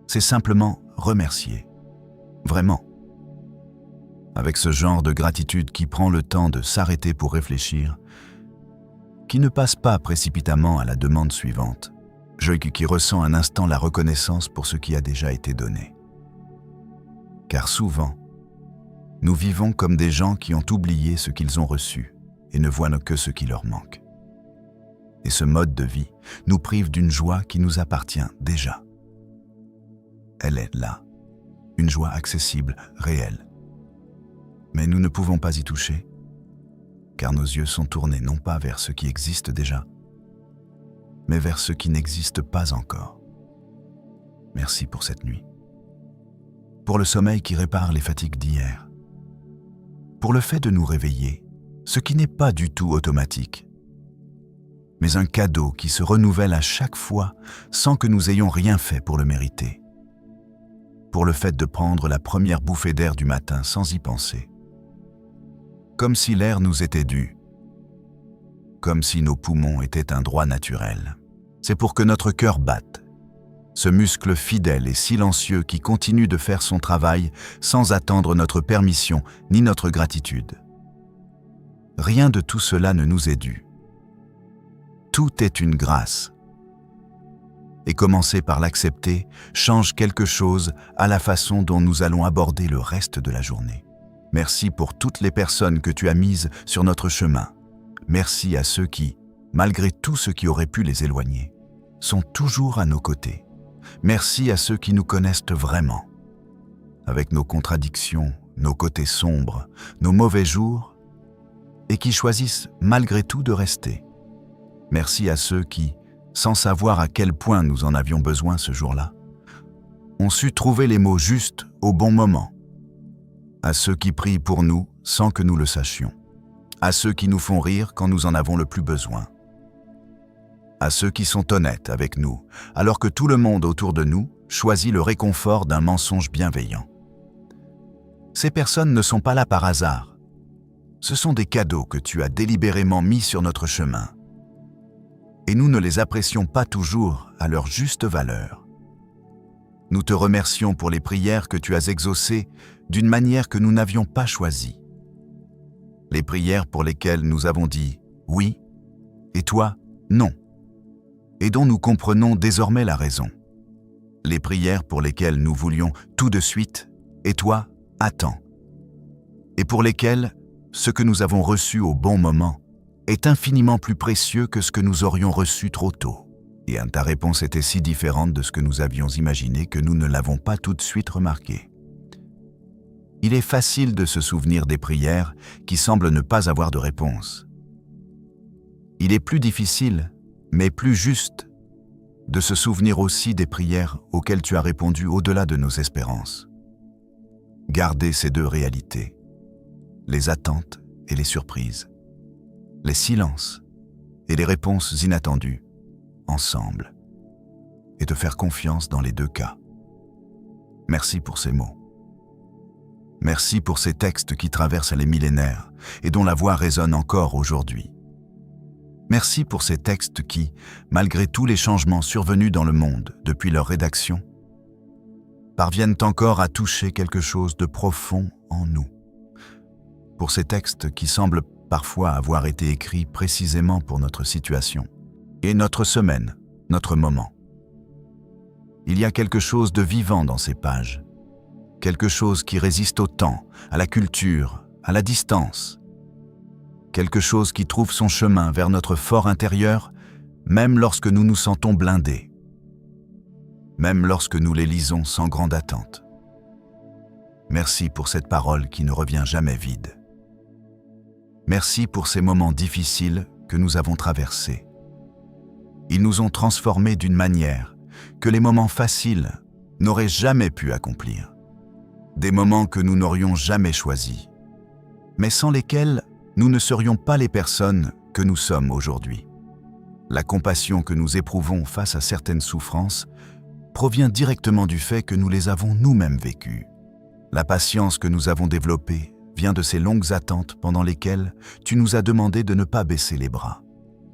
C'est simplement remercier. Vraiment. Avec ce genre de gratitude qui prend le temps de s'arrêter pour réfléchir, qui ne passe pas précipitamment à la demande suivante, qui ressent un instant la reconnaissance pour ce qui a déjà été donné. Car souvent, nous vivons comme des gens qui ont oublié ce qu'ils ont reçu et ne voient que ce qui leur manque. Et ce mode de vie nous prive d'une joie qui nous appartient déjà. Elle est là, une joie accessible, réelle. Mais nous ne pouvons pas y toucher, car nos yeux sont tournés non pas vers ce qui existe déjà, mais vers ce qui n'existe pas encore. Merci pour cette nuit. Pour le sommeil qui répare les fatigues d'hier. Pour le fait de nous réveiller, ce qui n'est pas du tout automatique, mais un cadeau qui se renouvelle à chaque fois sans que nous ayons rien fait pour le mériter. Pour le fait de prendre la première bouffée d'air du matin sans y penser. Comme si l'air nous était dû, comme si nos poumons étaient un droit naturel. C'est pour que notre cœur batte, ce muscle fidèle et silencieux qui continue de faire son travail sans attendre notre permission ni notre gratitude. Rien de tout cela ne nous est dû. Tout est une grâce. Et commencer par l'accepter change quelque chose à la façon dont nous allons aborder le reste de la journée. Merci pour toutes les personnes que tu as mises sur notre chemin. Merci à ceux qui, malgré tout ce qui aurait pu les éloigner, sont toujours à nos côtés. Merci à ceux qui nous connaissent vraiment. Avec nos contradictions, nos côtés sombres, nos mauvais jours, et qui choisissent malgré tout de rester. Merci à ceux qui, sans savoir à quel point nous en avions besoin ce jour-là, ont su trouver les mots justes au bon moment. À ceux qui prient pour nous sans que nous le sachions. À ceux qui nous font rire quand nous en avons le plus besoin. À ceux qui sont honnêtes avec nous, alors que tout le monde autour de nous choisit le réconfort d'un mensonge bienveillant. Ces personnes ne sont pas là par hasard. Ce sont des cadeaux que tu as délibérément mis sur notre chemin. Et nous ne les apprécions pas toujours à leur juste valeur. Nous te remercions pour les prières que tu as exaucées d'une manière que nous n'avions pas choisie. Les prières pour lesquelles nous avons dit « oui » et toi « non » et dont nous comprenons désormais la raison. Les prières pour lesquelles nous voulions tout de suite et toi « attends » et pour lesquelles ce que nous avons reçu au bon moment est infiniment plus précieux que ce que nous aurions reçu trop tôt. Et ta réponse était si différente de ce que nous avions imaginé que nous ne l'avons pas tout de suite remarqué. Il est facile de se souvenir des prières qui semblent ne pas avoir de réponse. Il est plus difficile, mais plus juste, de se souvenir aussi des prières auxquelles tu as répondu au-delà de nos espérances. Garder ces deux réalités, les attentes et les surprises, les silences et les réponses inattendues, ensemble, et te faire confiance dans les deux cas. Merci pour ces mots. Merci pour ces textes qui traversent les millénaires et dont la voix résonne encore aujourd'hui. Merci pour ces textes qui, malgré tous les changements survenus dans le monde depuis leur rédaction, parviennent encore à toucher quelque chose de profond en nous. Pour ces textes qui semblent parfois avoir été écrits précisément pour notre situation et notre semaine, notre moment. Il y a quelque chose de vivant dans ces pages, quelque chose qui résiste au temps, à la culture, à la distance, quelque chose qui trouve son chemin vers notre fort intérieur, même lorsque nous nous sentons blindés, même lorsque nous les lisons sans grande attente. Merci pour cette parole qui ne revient jamais vide. Merci pour ces moments difficiles que nous avons traversés. Ils nous ont transformés d'une manière que les moments faciles n'auraient jamais pu accomplir. Des moments que nous n'aurions jamais choisis, mais sans lesquels nous ne serions pas les personnes que nous sommes aujourd'hui. La compassion que nous éprouvons face à certaines souffrances provient directement du fait que nous les avons nous-mêmes vécues. La patience que nous avons développée vient de ces longues attentes pendant lesquelles tu nous as demandé de ne pas baisser les bras.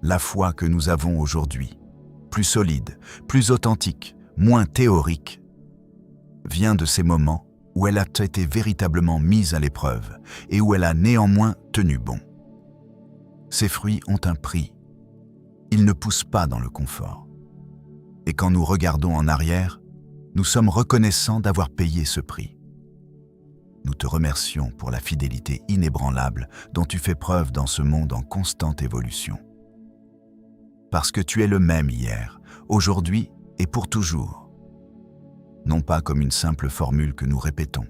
La foi que nous avons aujourd'hui, plus solide, plus authentique, moins théorique, vient de ces moments où elle a été véritablement mise à l'épreuve et où elle a néanmoins tenu bon. Ces fruits ont un prix. Ils ne poussent pas dans le confort. Et quand nous regardons en arrière, nous sommes reconnaissants d'avoir payé ce prix. Nous te remercions pour la fidélité inébranlable dont tu fais preuve dans ce monde en constante évolution. Parce que tu es le même hier, aujourd'hui et pour toujours. Non pas comme une simple formule que nous répétons,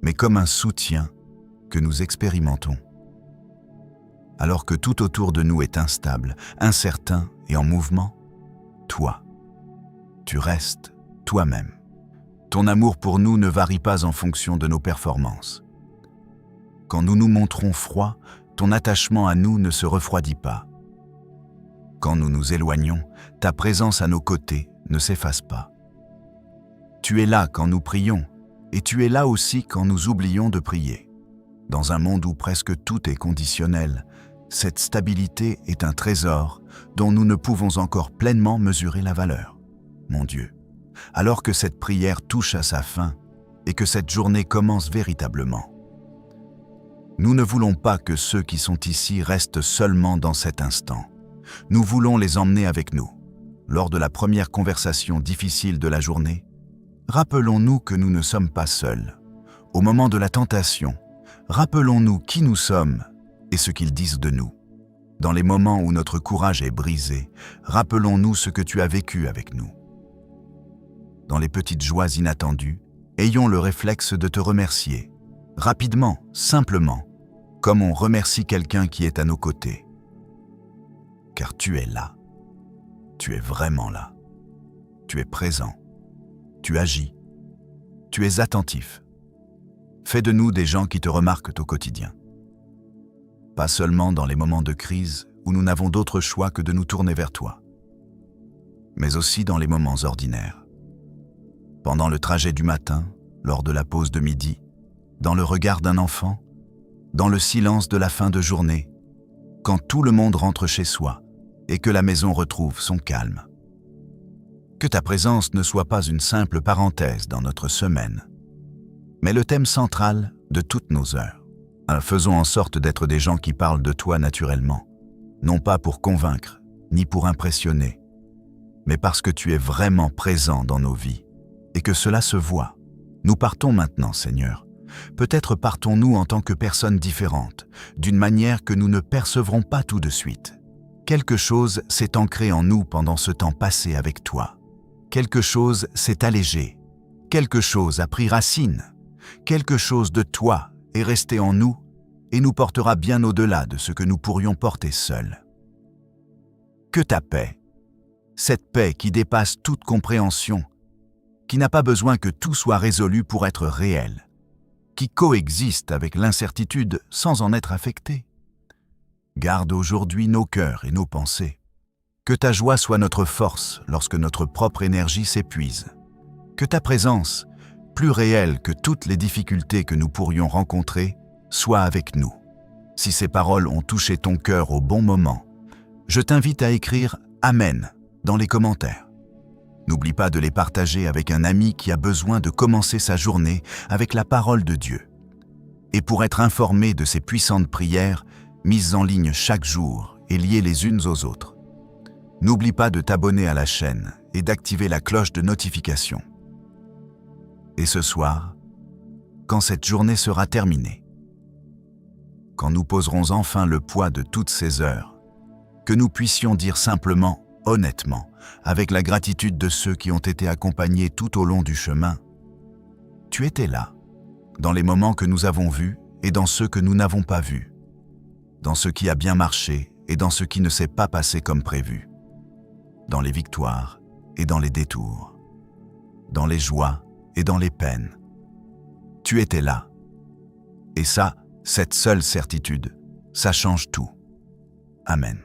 mais comme un soutien que nous expérimentons. Alors que tout autour de nous est instable, incertain et en mouvement, toi, tu restes toi-même. Ton amour pour nous ne varie pas en fonction de nos performances. Quand nous nous montrons froids, ton attachement à nous ne se refroidit pas. Quand nous nous éloignons, ta présence à nos côtés ne s'efface pas. Tu es là quand nous prions, et tu es là aussi quand nous oublions de prier. Dans un monde où presque tout est conditionnel, cette stabilité est un trésor dont nous ne pouvons encore pleinement mesurer la valeur. Mon Dieu, alors que cette prière touche à sa fin et que cette journée commence véritablement, nous ne voulons pas que ceux qui sont ici restent seulement dans cet instant. Nous voulons les emmener avec nous. Lors de la première conversation difficile de la journée, rappelons-nous que nous ne sommes pas seuls. Au moment de la tentation, rappelons-nous qui nous sommes et ce qu'ils disent de nous. Dans les moments où notre courage est brisé, rappelons-nous ce que tu as vécu avec nous. Dans les petites joies inattendues, ayons le réflexe de te remercier, rapidement, simplement, comme on remercie quelqu'un qui est à nos côtés. Car tu es là, tu es vraiment là, tu es présent. Tu agis, tu es attentif. Fais de nous des gens qui te remarquent au quotidien. Pas seulement dans les moments de crise où nous n'avons d'autre choix que de nous tourner vers toi, mais aussi dans les moments ordinaires. Pendant le trajet du matin, lors de la pause de midi, dans le regard d'un enfant, dans le silence de la fin de journée, quand tout le monde rentre chez soi et que la maison retrouve son calme. Que ta présence ne soit pas une simple parenthèse dans notre semaine, mais le thème central de toutes nos heures. Faisons en sorte d'être des gens qui parlent de toi naturellement, non pas pour convaincre, ni pour impressionner, mais parce que tu es vraiment présent dans nos vies, et que cela se voit. Nous partons maintenant, Seigneur. Peut-être partons-nous en tant que personnes différentes, d'une manière que nous ne percevrons pas tout de suite. Quelque chose s'est ancré en nous pendant ce temps passé avec toi. Quelque chose s'est allégé, quelque chose a pris racine, quelque chose de toi est resté en nous et nous portera bien au-delà de ce que nous pourrions porter seuls. Que ta paix, Cette paix qui dépasse toute compréhension, qui n'a pas besoin que tout soit résolu pour être réel, qui coexiste avec l'incertitude sans en être affectée. Garde aujourd'hui nos cœurs et nos pensées. Que ta joie soit notre force lorsque notre propre énergie s'épuise. Que ta présence, plus réelle que toutes les difficultés que nous pourrions rencontrer, soit avec nous. Si ces paroles ont touché ton cœur au bon moment, je t'invite à écrire « Amen » dans les commentaires. N'oublie pas de les partager avec un ami qui a besoin de commencer sa journée avec la parole de Dieu. Et pour être informé de ces puissantes prières mises en ligne chaque jour et liées les unes aux autres, n'oublie pas de t'abonner à la chaîne et d'activer la cloche de notification. Et ce soir, quand cette journée sera terminée, quand nous poserons enfin le poids de toutes ces heures, que nous puissions dire simplement, honnêtement, avec la gratitude de ceux qui ont été accompagnés tout au long du chemin, « Tu étais là, dans les moments que nous avons vus et dans ceux que nous n'avons pas vus, dans ce qui a bien marché et dans ce qui ne s'est pas passé comme prévu, dans les victoires et dans les détours, dans les joies et dans les peines. Tu étais là. Et ça, cette seule certitude, ça change tout. Amen.